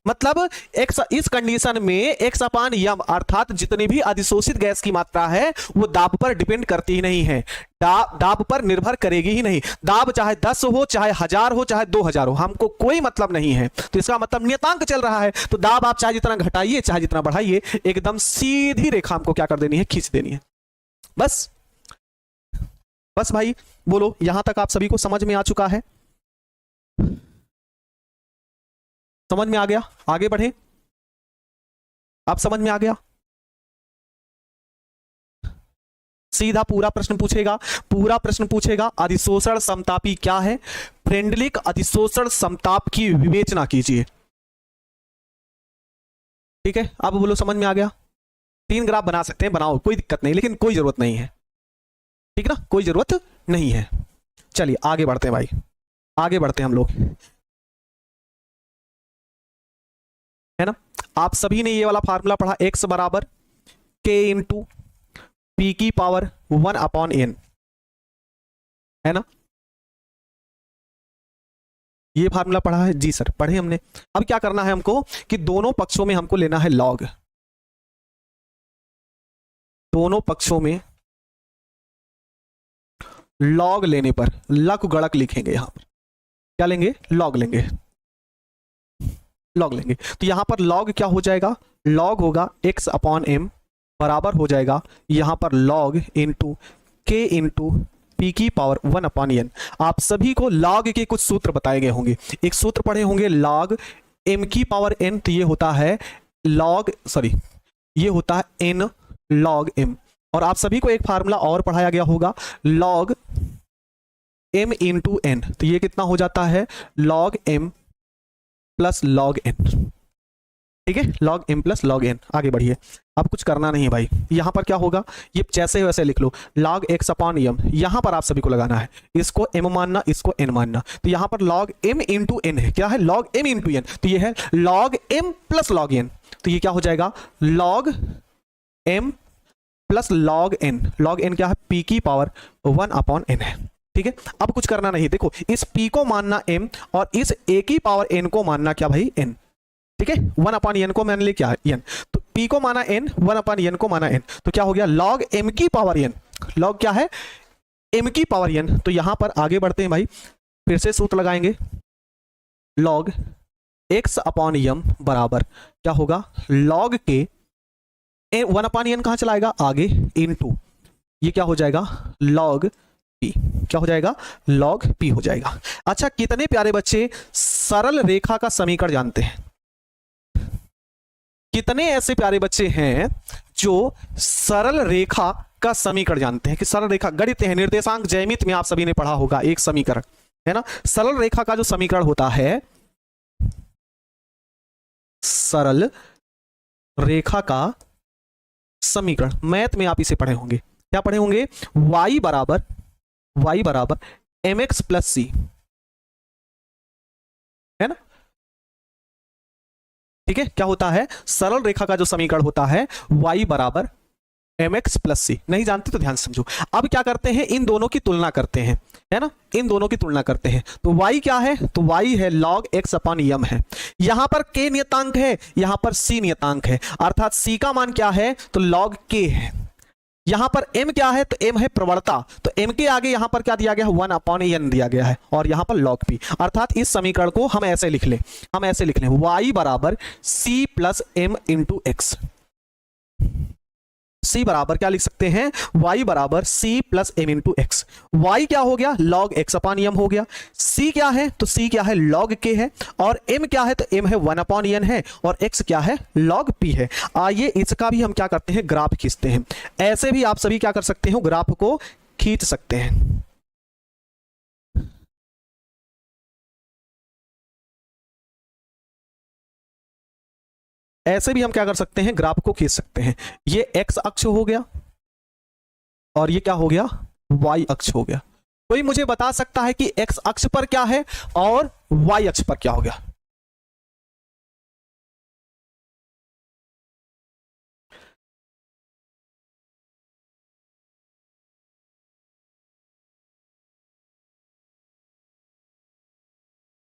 मतलब x इस कंडीशन में x अपान यम अर्थात जितनी भी अधिशोषित गैस की मात्रा है वो दाब पर डिपेंड करती ही नहीं है, दाब पर निर्भर करेगी ही नहीं। दाब चाहे 10 हो, चाहे 1000 हो, चाहे 2000 हो, हमको कोई मतलब नहीं है। तो इसका मतलब नियतांक चल रहा है, तो दाब आप चाहे जितना घटाइए चाहे जितना बढ़ाइए, एकदम सीधी रेखा हमको क्या कर देनी है, खींच देनी है। बस भाई बोलो, यहां तक आप सभी को समझ में आ चुका है, समझ में आ गया, आगे बढ़े, आप समझ में आ गया। सीधा पूरा प्रश्न पूछेगा अधिशोषण समतापी क्या है, फ्रेंडलिक अधिशोषण समताप की विवेचना कीजिए। ठीक है, अब बोलो समझ में आ गया। 3 ग्राफ बना सकते हैं, बनाओ, कोई दिक्कत नहीं, लेकिन कोई जरूरत नहीं है, ठीक ना, कोई जरूरत नहीं है। चलिए आगे बढ़ते हैं भाई, आगे बढ़ते हैं हम लोग, है ना। आप सभी ने ये वाला फार्मूला पढ़ा, x बराबर k इंटू पी की पावर 1 अपॉन n, है ना, ये फार्मूला पढ़ा है जी सर, पढ़े हमने। अब क्या करना है हमको कि दोनों पक्षों में हमको लेना है लॉग, दोनों पक्षों में लॉग लेने पर लक गड़क लिखेंगे, यहां पर क्या लेंगे, लॉग लेंगे, लॉग लेंगे। तो यहां पर लॉग क्या हो जाएगा, लॉग होगा x अपॉन m बराबर हो जाएगा यहां पर log into k into P की पावर 1 अपॉन n। आप सभी को लॉग के कुछ सूत्र बताए गए होंगे, एक सूत्र पढ़े होंगे लॉग m की पावर n, तो ये होता है लॉग, सॉरी ये होता है n लॉग एम। और आप सभी को एक फार्मूला और पढ़ाया गया होगा, लॉग एम इंटू एन। तो ये कितना हो जाता है, log M plus log N. ठीक है, log M plus log N. आगे बढ़िए, अब कुछ करना नहीं है भाई। यहां पर क्या होगा, ये जैसे वैसे लिख लो, लॉग एक्स अपॉन एम। यहां पर आप सभी को लगाना है, इसको एम मानना, इसको एन मानना। तो यहां पर लॉग एम इंटू एन है, क्या है, लॉग एम इंटू एन। तो ये है log M plus log N. तो ये क्या हो जाएगा, log M plus log N. Log N क्या है, पी की पावर 1 अपॉन एन है। ठीक है, अब कुछ करना नहीं, देखो इस p को मानना m और इस a की पावर n को मानना क्या भाई, n। ठीक है, 1 अपॉन n को मान ले क्या n, तो p को माना n, 1 अपॉन n को माना n। तो क्या हो गया, log m की पावर n। log क्या है, m की पावर n। तो यहां पर आगे बढ़ते हैं भाई, फिर से सूत्र लगाएंगे, log x अपॉन m बराबर क्या होगा, log के 1 अपॉन n कहां चलाएगा आगे, इनटू ये क्या हो जाएगा, log p। क्या हो जाएगा, log p हो जाएगा। अच्छा, कितने प्यारे बच्चे सरल रेखा का समीकरण जानते हैं? कितने ऐसे प्यारे बच्चे हैं जो सरल रेखा का समीकरण जानते हैं? कि सरल रेखा गणित है, निर्देशांक ज्यामित में आप सभी ने पढ़ा होगा एक समीकरण है ना, सरल रेखा का जो समीकरण होता है, सरल रेखा का समीकरण मैथ में आप इसे पढ़े होंगे, क्या पढ़े होंगे, y बराबर mx प्लस सी, है ना। ठीक है, क्या होता है, सरल रेखा का जो समीकरण होता है y बराबर mx प्लस सी। नहीं जानते तो ध्यान से समझो। अब क्या करते हैं, इन दोनों की तुलना करते हैं, है ना, इन दोनों की तुलना करते हैं। तो y क्या है, तो y है log x अपॉन m है। यहां पर k नियतांक है, यहां पर c नियतांक है, अर्थात c का मान क्या है, तो log k है। यहां पर m क्या है, तो m है प्रवणता, तो m के आगे यहां पर क्या दिया गया है, 1 अपॉन n दिया गया है, और यहां पर log p। अर्थात इस समीकरण को हम ऐसे लिख लें, y बराबर c plus m into x. c बराबर क्या लिख सकते हैं, y बराबर c plus m into x. y क्या हो गया, log x अपॉन m हो गया। c क्या है, तो c क्या है, log k है। और m क्या है, तो m है 1 अपॉन n है, और x क्या है, log p है। आइए इसका भी हम क्या करते हैं, ग्राफ खींचते हैं। ऐसे भी आप सभी क्या कर सकते हो, ग्राफ को खींच सकते हैं। ऐसे भी हम क्या कर सकते हैं, ग्राफ को खींच सकते हैं। ये x अक्ष हो गया और ये क्या हो गया, y अक्ष हो गया। कोई मुझे बता सकता है कि x अक्ष पर क्या है और y अक्ष पर क्या हो गया?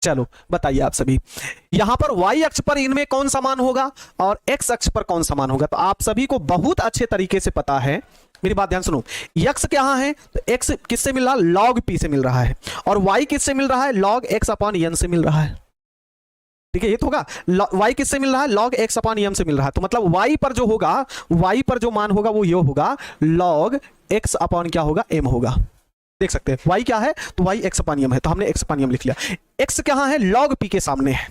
चलो बताइए आप सभी, यहां पर y अक्ष पर इनमें कौन सा मान होगा और x अक्ष पर कौन सा मान होगा? तो आप सभी को बहुत अच्छे तरीके से पता है, मेरी बात ध्यान सुनो। x क्या है, तो x किससे मिल रहा है, log p से मिल रहा है, और y किससे मिल रहा है, log x अपॉन n से मिल रहा है। ठीक है, ये तो होगा, y किससे मिल रहा है, log x अपॉन m से मिल रहा है। तो मतलब y पर जो होगा, y पर जो मान होगा वो ये होगा, log x अपॉन क्या होगा, m होगा। देख सकते हैं y क्या है, तो y x अपॉन m है, तो हमने x अपॉन m लिख लिया। x कहां है, log p के सामने है,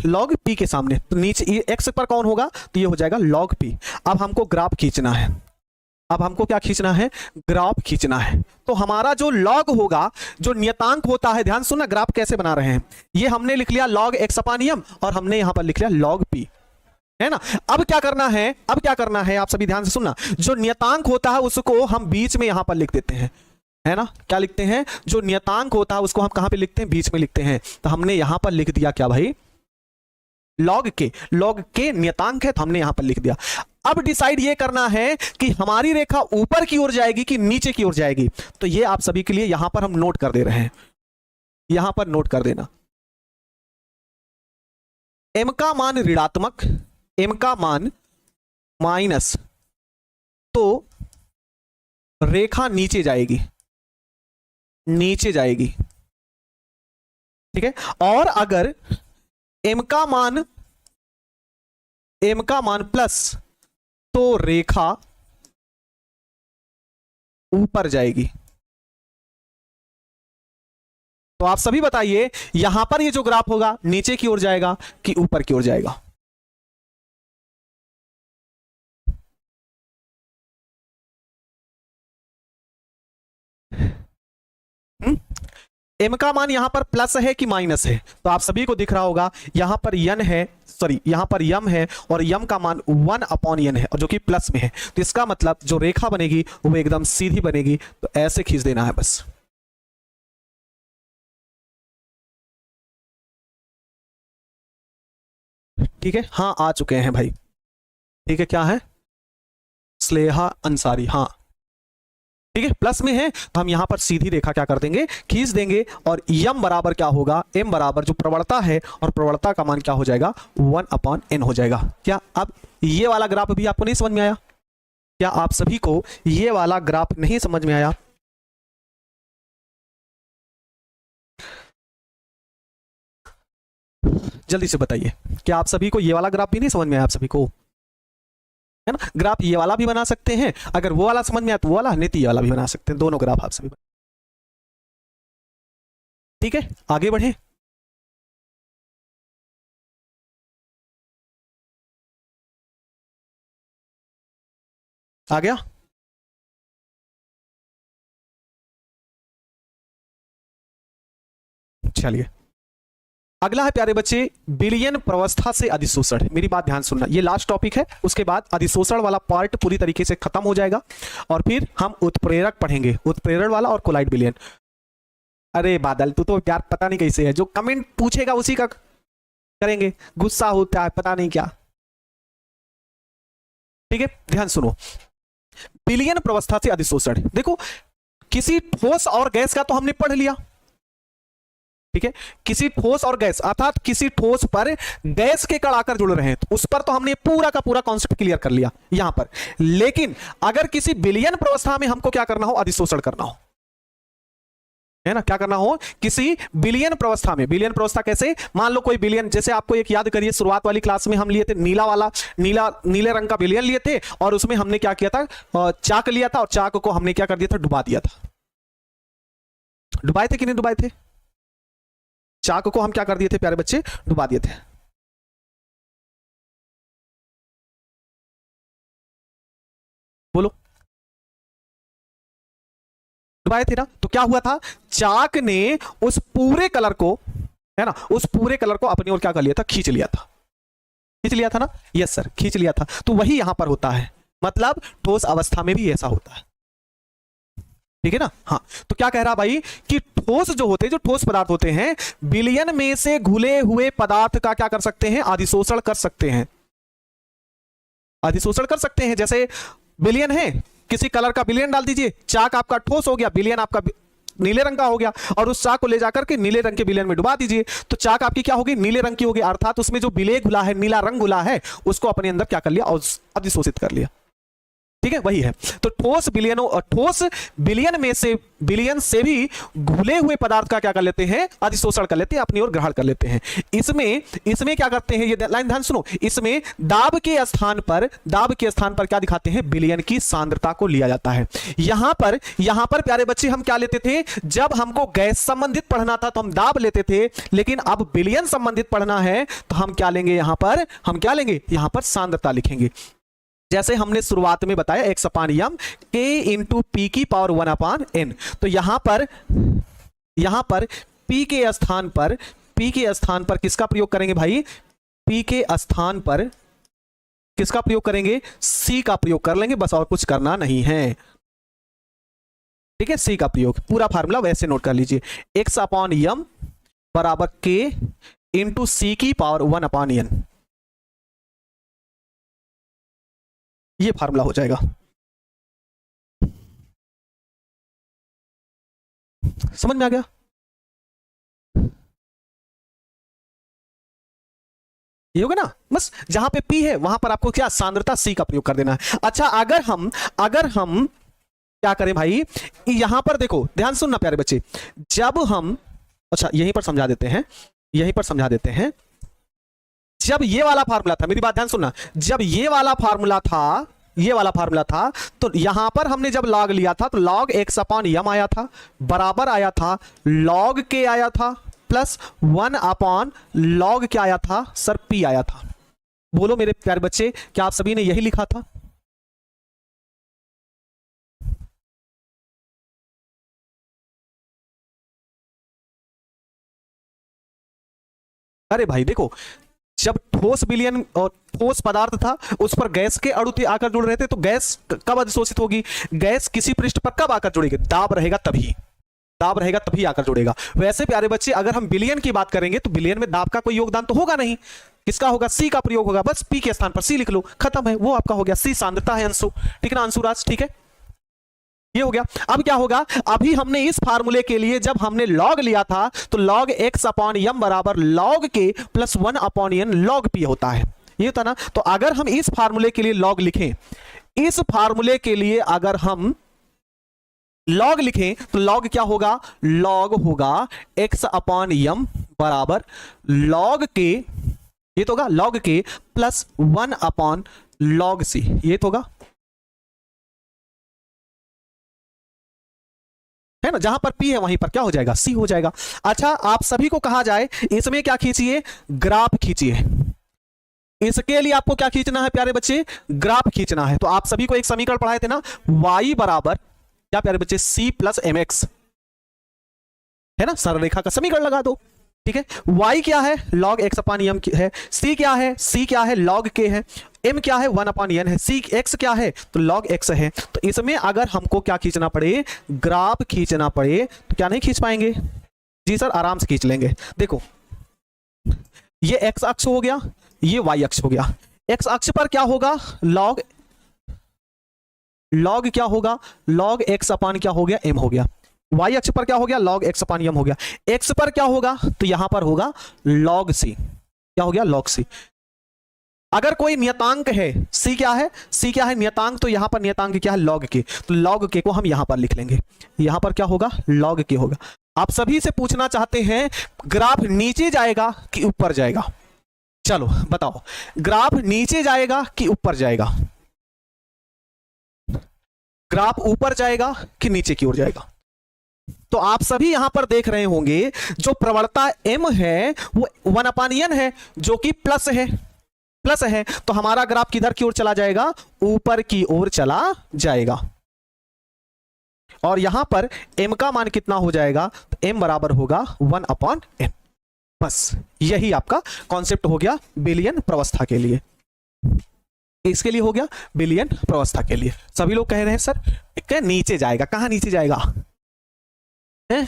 log p के सामने, तो नीचे x पर कौन होगा, तो ये हो जाएगा log p। अब हमको ग्राफ खींचना है, अब हमको क्या खींचना है, ग्राफ खींचना है। तो हमारा जो log होगा, जो नियतांक होता है, ध्यान सुनना ग्राफ कैसे बना रहे हैं, ये हमने लिख लिया log x अपॉन m और हमने यहां पर लिख लिया log p, है ना। अब क्या करना है, अब क्या करना है, आप सभी ध्यान से सुनना। जो नियतांक होता है उसको हम बीच में यहां पर लिख देते हैं, है ना। क्या लिखते हैं, जो नियतांक होता है उसको हम कहां पे लिखते हैं, बीच में लिखते हैं। तो हमने यहां पर लिख दिया क्या भाई, log के नियतांक है, तो हमने यहां पर लिख दिया। अब डिसाइड ये करना है कि हमारी रेखा ऊपर की ओर जाएगी कि नीचे की ओर जाएगी। तो ये आप सभी के लिए यहां पर हम नोट कर दे रहे हैं, यहां पर नोट कर देना। m का मान ऋणात्मक, m का मान माइनस, तो रेखा नीचे जाएगी, नीचे जाएगी। ठीक है, और अगर m का मान प्लस, तो रेखा ऊपर जाएगी। तो आप सभी बताइए, यहां पर ये जो ग्राफ होगा नीचे की ओर जाएगा कि ऊपर की ओर जाएगा? एम का मान यहां पर प्लस है कि माइनस है, तो आप सभी को दिख रहा होगा यहां पर यन है, सॉरी यहां पर यम है और यम का मान 1/n है और जो कि प्लस में है। तो इसका मतलब जो रेखा बनेगी वो एकदम सीधी बनेगी, तो ऐसे खींच देना है बस। ठीक है, हाँ आ चुके हैं भाई। ठीक है, क्या है, स्लेहा अंसारी, हाँ ठीक है, प्लस में है तो हम यहां पर सीधी रेखा क्या कर देंगे, खींच देंगे और यम बराबर क्या होगा, एम बराबर जो प्रवणता है और प्रवणता का मान क्या हो जाएगा, 1/n हो जाएगा। क्या अब ये वाला ग्राफ भी आपको नहीं समझ में आया? क्या आप सभी को ये वाला ग्राफ नहीं समझ में आया? जल्दी से बताइए, क्या आप सभी को ये वाला ग्राफ भी नहीं समझ में आया? आप सभी को है ना, ग्राफ ये वाला भी बना सकते हैं, अगर वो वाला समझ में आया तो वो वाला, नहीं तो ये वाला भी बना सकते हैं, दोनों ग्राफ आप सभी। ठीक है, आगे बढ़े। आ गया? चलिए, अगला है प्यारे बच्चे बिलियन प्रवस्था से अधिशोषण। मेरी बात ध्यान सुनना, ये लास्ट टॉपिक है, उसके बाद अधिशोषण वाला पार्ट पूरी तरीके से खत्म हो जाएगा और फिर हम उत्प्रेरक पढ़ेंगे, उत्प्रेरण वाला और कोलाइड बिलियन। अरे बादल तू तो यार पता नहीं कैसे है, जो कमेंट पूछेगा उसी का करेंगे, गुस्सा होता है पता नहीं क्या। ठीक है, ध्यान सुनो, बिलियन प्रवस्था से अधिशोषण। देखो, किसी ठोस और गैस का तो हमने पढ़ लिया, ठीक है, किसी ठोस और गैस अर्थात किसी ठोस पर गैस के कण आकर जुड़ रहे हैं, तो उस पर तो हमने पूरा का पूरा कॉन्सेप्ट क्लियर कर लिया यहां पर। लेकिन अगर किसी बिलियन प्रवस्था में हमको क्या करना हो, अधिशोषण करना हो, है ना, क्या करना हो, किसी बिलियन प्रवस्था में। बिलियन प्रवस्था कैसे, मान लो कोई बिलियन, जैसे आपको एक याद करिए शुरुआत वाली क्लास में हम लिए थे नीला वाला, नीले रंग का बिलियन लिए थे और उसमें हमने क्या किया था, चाक लिया था और चाक को हमने क्या कर दिया था, डुबा दिया था। डुबाए थे कि नहीं डुबाए थे? चाक को हम क्या कर दिए थे प्यारे बच्चे, डुबा दिए थे। बोलो, डुबाए थे ना? तो क्या हुआ था, चाक ने उस पूरे कलर को, है ना, उस पूरे कलर को अपनी ओर क्या कर लिया था, खींच लिया था। खींच लिया था ना, यस सर, खींच लिया था। तो वही यहां पर होता है, मतलब ठोस अवस्था में भी ऐसा होता है। ठीक है ना, हाँ। तो क्या कह रहा भाई कि ठोस जो होते हैं, जो ठोस पदार्थ होते हैं, बिलियन में से घुले हुए पदार्थ का क्या कर सकते हैं, अधिशोषण कर सकते हैं, अधिशोषण कर सकते हैं। जैसे बिलियन है, किसी कलर का बिलियन डाल दीजिए, चाक आपका ठोस हो गया, बिलियन आपका नीले रंग का हो गया और उस चाक को ले जाकर के नीले रंग के बिलियन में डुबा दीजिए, तो चाक आपकी क्या होगी, नीले रंग की होगी, अर्थात उसमें जो विलेय घुला है, नीला रंग घुला है, उसको अपने अंदर क्या कर लिया, अधिशोषित कर लिया। ठीक है, वही है। तो ठोस बिलियनों, ठोस बिलियन में से, बिलियन से भी घुले हुए पदार्थ का क्या कर लेते हैं, अधिशोषण कर लेते हैं, अपनी ओर ग्रहण कर लेते हैं। इसमें इसमें क्या करते हैं, ये लाइन ध्यान सुनो, इसमें दाब के स्थान पर, दाब के स्थान पर क्या दिखाते हैं, बिलियन की सांद्रता को लिया जाता है। यहां पर प्यारे बच्चे हम क्या लेते थे, जब हमको गैस संबंधित पढ़ना था तो हम दाब लेते थे, लेकिन अब बिलियन संबंधित पढ़ना है तो हम क्या लेंगे, यहां पर हम क्या लेंगे, यहां पर सांद्रता लिखेंगे। जैसे हमने शुरुआत में बताया x/m k इंटू पी की पावर 1/n। तो यहां पर p के स्थान पर, p के स्थान पर किसका प्रयोग करेंगे भाई, p के स्थान पर किसका प्रयोग करेंगे, c का प्रयोग कर लेंगे, बस और कुछ करना नहीं है। ठीक है, c का प्रयोग, पूरा फार्मूला वैसे नोट कर लीजिए, x/m बराबर k इंटू सी की पावर 1/n, ये फार्मूला हो जाएगा। समझ में आ गया? ये होगा ना, बस जहां पे P है वहां पर आपको क्या, सांद्रता C का प्रयोग कर देना है। अच्छा, अगर हम क्या करें भाई, यहां पर देखो, ध्यान सुनना प्यारे बच्चे, जब हम, अच्छा यहीं पर समझा देते हैं, यहीं पर समझा देते हैं, जब ये वाला फार्मूला था, मेरी बात ध्यान सुनना, जब ये वाला फार्मूला था, ये वाला फार्मूला था, तो यहां पर हमने जब लॉग लिया था तो लॉग x/m आया था, बराबर आया था लॉग के आया था, प्लस 1/log क्या आया था सर, p आया था। बोलो मेरे प्यारे बच्चे, क्या आप सभी ने यही लिखा था? अरे भाई देखो, जब ठोस विलयन और ठोस पदार्थ था उस पर गैस के अणु आकर जुड़ रहे थे, तो गैस कब अधिशोषित होगी? गैस किसी पृष्ठ पर कब आकर जुड़ेगी? दाब रहेगा तभी, दाब रहेगा तभी आकर जुड़ेगा। वैसे प्यारे बच्चे अगर हम विलयन की बात करेंगे तो विलयन में दाब का कोई योगदान तो होगा नहीं। किसका होगा? सी का प्रयोग होगा। बस पी के स्थान पर सी लिख लो, खत्म है, वो आपका हो गया। सी सांद्रता है अंशु, ठीक है ना अंशुराज? ठीक है, ये हो गया। अब क्या होगा? अभी हमने इस फार्मूले के लिए जब हमने लॉग लिया था तो लॉग एक्स अपॉन एम बराबर log K plus 1 upon N log P होता है, ये होता ना। तो अगर हम इस फार्मूले के लिए लॉग लिखें, इस फार्मूले के लिए अगर हम लॉग लिखें तो लॉग क्या होगा? लॉग होगा एक्स अपॉन एम बराबर लॉग के, ये तो होगा log K plus 1 upon log c, ये तो होगा, है ना। जहां पर P है वहीं पर क्या हो जाएगा? C हो जाएगा। अच्छा, आप सभी को कहा जाए इसमें क्या खींचिए? ग्राफ खींचिए। इसके लिए आपको क्या खींचना है प्यारे बच्चे? ग्राफ खींचना है। तो आप सभी को एक समीकरण पढ़ाए थे ना, y बराबर क्या प्यारे बच्चे? C प्लस mx, है ना। सरल रेखा का समीकरण लगा दो, ठीक है। y क्या है? log x अपान एम है। c क्या है? c क्या है? log k है। m क्या है? 1 अपान n है। c x क्या है? तो log x है। तो इसमें अगर हमको क्या खींचना पड़े? ग्राफ खींचना पड़े तो क्या नहीं खींच पाएंगे? जी सर, आराम से खींच लेंगे। देखो, ये x अक्ष हो गया, ये y अक्ष हो गया। x अक्ष पर क्या होगा? log क्या होगा? log x अपान क्या हो गया? m हो गया। y अक्ष पर क्या हो गया? log x अपान m हो गया। x पर क्या होगा? तो यहां पर होगा log c, क्या हो गया? log c। अगर कोई नियतांक है, c क्या है? c क्या है? नियतांक। तो यहां पर नियतांक क्या है? log k। तो log k को हम यहां पर लिख लेंगे। यहां पर क्या होगा? log k होगा। आप सभी से पूछना चाहते हैं ग्राफ नीचे जाएगा कि ऊपर जाएगा? चलो बताओ, ग्राफ नीचे जाएगा कि ऊपर जाएगा? ग्राफ ऊपर जाएगा कि नीचे की ओर जाएगा? तो आप सभी यहां पर देख रहे होंगे जो प्रवणता m है वो 1 अपान n है, जो कि प्लस है, प्लस है। तो हमारा ग्राफ किधर की ओर चला जाएगा? ऊपर की ओर चला जाएगा। और यहां पर m का मान कितना हो जाएगा? तो m बराबर होगा 1 अपॉन n। बस यही आपका कॉन्सेप्ट हो गया विलयन प्रवस्था के लिए। इसके लिए हो गया विलयन प्रवस्था के लिए। सभी लोग कह रहे हैं सर क्या नीचे जाएगा? कहां नीचे जाएगा? है?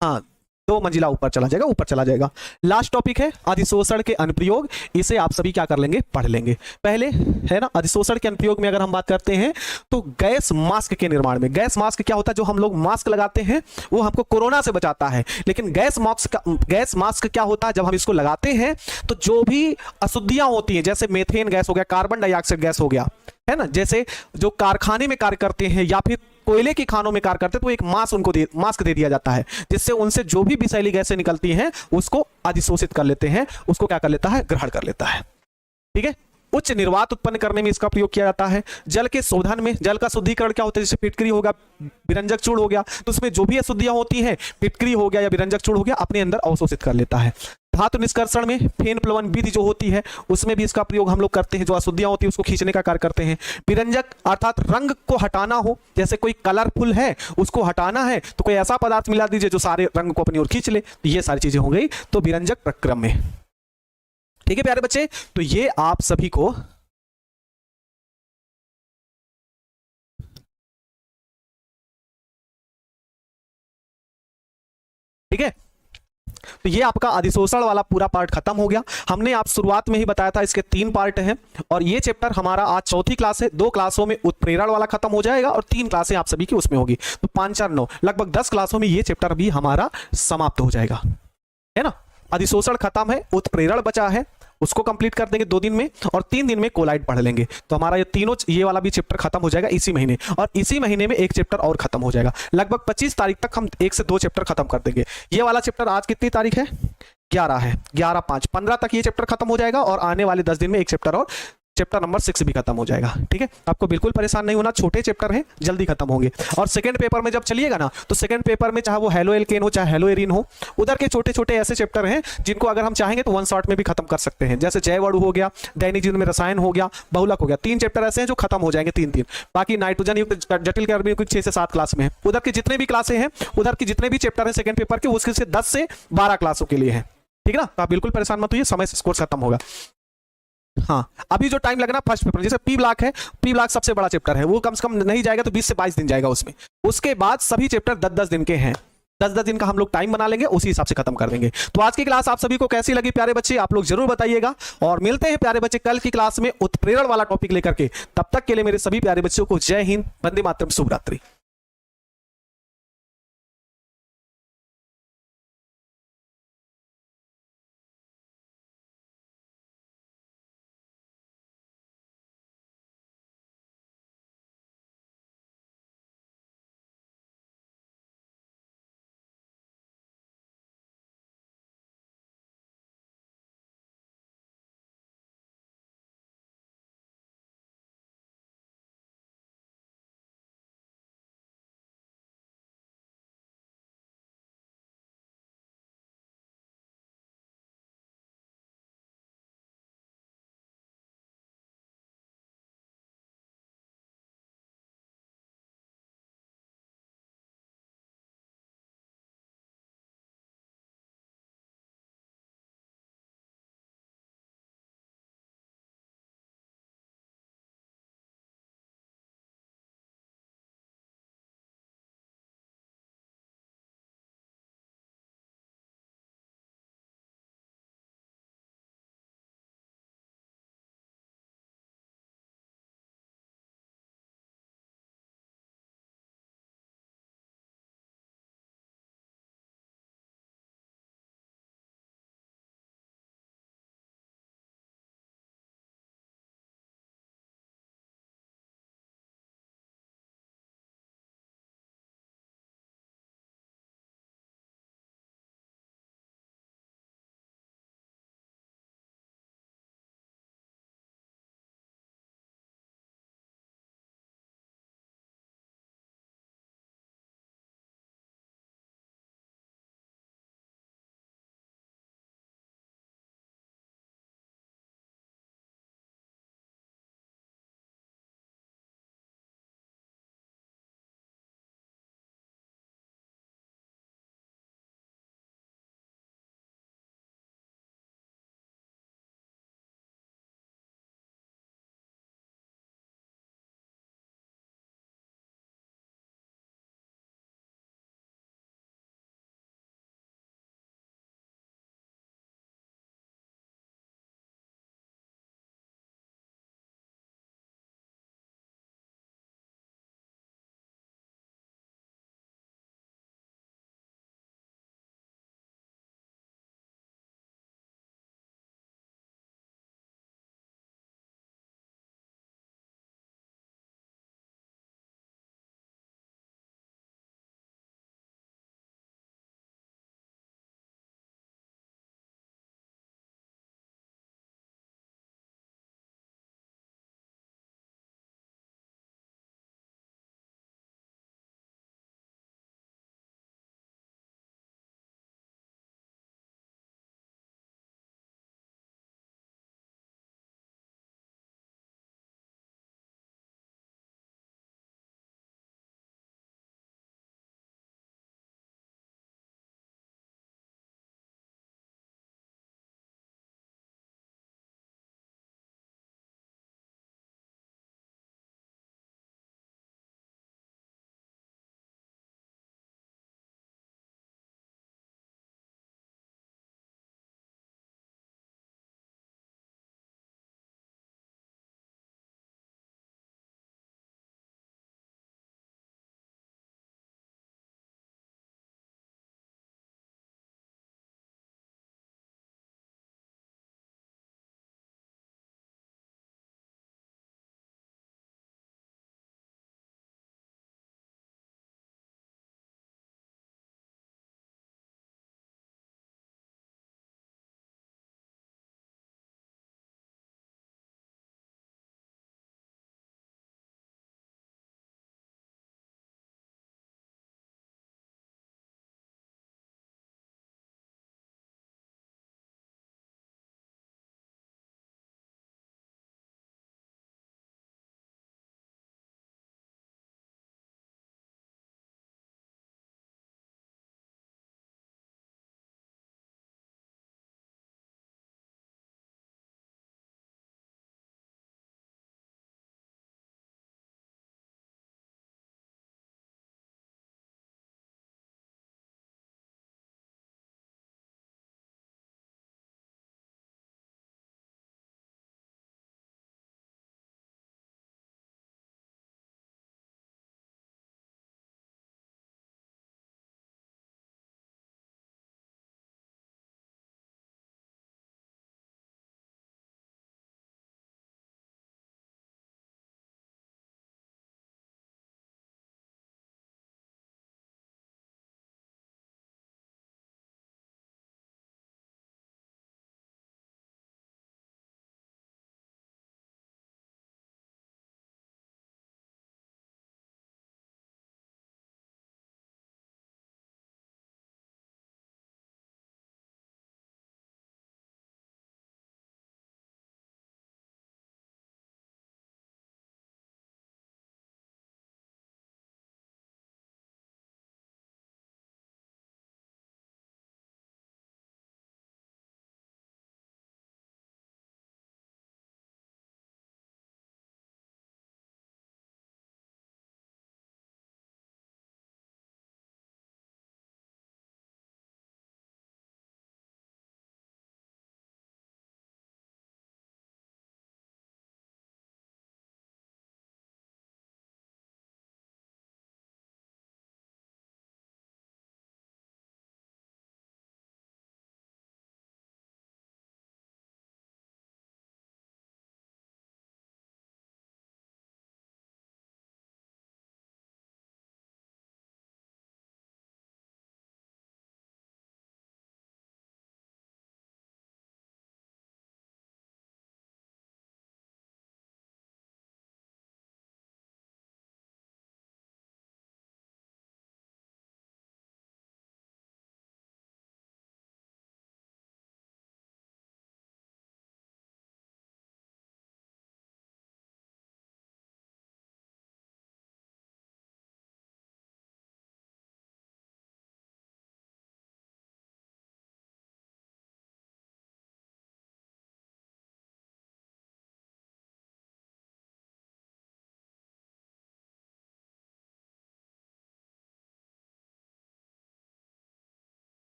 हाँ, 2 मंजिला ऊपर चला जाएगा, ऊपर चला जाएगा। लास्ट टॉपिक है अधिशोषण के अनुप्रयोग। इसे आप सभी क्या कर लेंगे? पढ़ लेंगे पहले, है ना। अधिशोषण के अनुप्रयोग में अगर हम बात करते हैं तो गैस मास्क के निर्माण में, गैस मास्क क्या होता है? जो हम लोग मास्क लगाते हैं वो हमको कोरोना से बचाता है। लेकिन गैस मास्क क्या होता है? जब हम इसको लगाते हैं तो जो भी अशुद्धियां होती हैं, जैसे मेथेन गैस हो गया, कार्बन डाइऑक्साइड गैस हो गया, है ना, जैसे जो कारखाने में कार्य करते हैं या फिर कोयले की खानों में कार्य करते हैं, तो एक मास्क दे दिया जाता है, जिससे उनसे जो भी विषैली गैसें निकलती हैं उसको अधिशोषित कर लेते हैं, उसको क्या कर लेता है? ग्रहण कर लेता है, ठीक है। उच्च निर्वात उत्पन्न करने में इसका प्रयोग किया जाता है। जल के शोधन में, जल का शुद्धिकरण क्या होता है? जैसे फिटकरी होगा, विरंजक चूर्ण हो गया, तो उसमें जो भी अशुद्धियां होती हैं, फिटकरी हो गया या विरंजक चूर्ण हो गया, अपने अंदर अवशोषित कर लेता है। धातु निष्कर्षण में फेन प्लवन विधि जो होती है उसमें भी इसका प्रयोग हम लोग करते हैं। जो अशुद्धियां होती है उसको खींचने का कार्य करते हैं। विरंजक अर्थात रंग को हटाना हो, जैसे कोई कलरफुल है उसको हटाना है तो कोई ऐसा पदार्थ मिला दीजिए जो सारे रंग को अपनी ओर खींच ले। तो ये सारी चीजें हो गई तो विरंजक प्रक्रम में, ठीक है प्यारे बच्चे। तो ये आप सभी को ठीक है। तो ये आपका अधिशोषण वाला पूरा पार्ट खत्म हो गया। हमने आप शुरुआत में ही बताया था इसके 3 पार्ट हैं और ये चैप्टर हमारा आज चौथी क्लास है। 2 क्लासों में उत्प्रेरण वाला खत्म हो जाएगा और 3 क्लासें आप सभी की उसमें होगी। तो 5 4 9 लगभग 10 क्लासों में ये चैप्टर भी हमारा समाप्त हो जाएगा, है ना। अधिशोषण खत्म है, उत्प्रेरण बचा है, उसको कंप्लीट कर देंगे 2 दिन में और 3 दिन में कोलाइड पढ़ लेंगे। तो हमारा ये तीनों, ये वाला भी चैप्टर खत्म हो जाएगा इसी महीने, और इसी महीने में एक चैप्टर और खत्म हो जाएगा। लगभग 25 तारीख तक हम 1 से 2 चैप्टर खत्म कर देंगे। ये वाला चैप्टर आज कितनी तारीख है? 11 है, 11/5/15 तक ये चैप्टर खत्म हो जाएगा और आने वाले 10 दिन में एक चैप्टर और, चैप्टर नंबर 6 भी खत्म हो जाएगा, ठीक है। आपको बिल्कुल परेशान नहीं होना, छोटे चैप्टर हैं, जल्दी खत्म होंगे। और सेकंड पेपर में जब चलिएगा ना, तो सेकंड पेपर में चाहे वो हेलो एल्केन हो चाहे हेलो एरिन हो, उधर के छोटे छोटे ऐसे चैप्टर हैं जिनको अगर हम चाहेंगे तो 1 शॉट में भी खत्म कर सकते हैं। जैसे जैवअणु हो गया, दैनिक जीवन में रसायन हो गया, बहुलक हो गया, 3 चैप्टर ऐसे हैं जो खत्म हो जाएंगे 3 दिन। बाकी नाइट्रोजन युक्त जटिल कार्बन कुछ 6 से 7 क्लास में है। उधर के जितने भी क्लासें हैं, उधर के जितने भी चैप्टर हैं सेकंड पेपर के, उसके से 10 से 12 क्लासों के लिए हैं, ठीक है ना। तो आप बिल्कुल परेशान मत होइए, समय से कोर्स खत्म होगा। हाँ, अभी जो टाइम लगना फर्स्ट पेपर, जैसे पी ब्लॉक है, पी ब्लॉक सबसे बड़ा चैप्टर है, वो कम से कम नहीं जाएगा तो 20 से 22 दिन जाएगा उसमें। उसके बाद सभी चैप्टर 10-10 दिन के हैं, 10-10 दिन का हम लोग टाइम बना लेंगे, उसी हिसाब से खत्म कर देंगे। तो आज की क्लास आप सभी को कैसी लगी प्यारे बच्चे, आप लोग जरूर बताइएगा। और मिलते हैं प्यारे बच्चे कल की क्लास में उत्प्रेरण वाला टॉपिक लेकर के। तब तक के लिए मेरे सभी प्यारे बच्चों को जय हिंद, वंदे मातरम, शुभ रात्रि।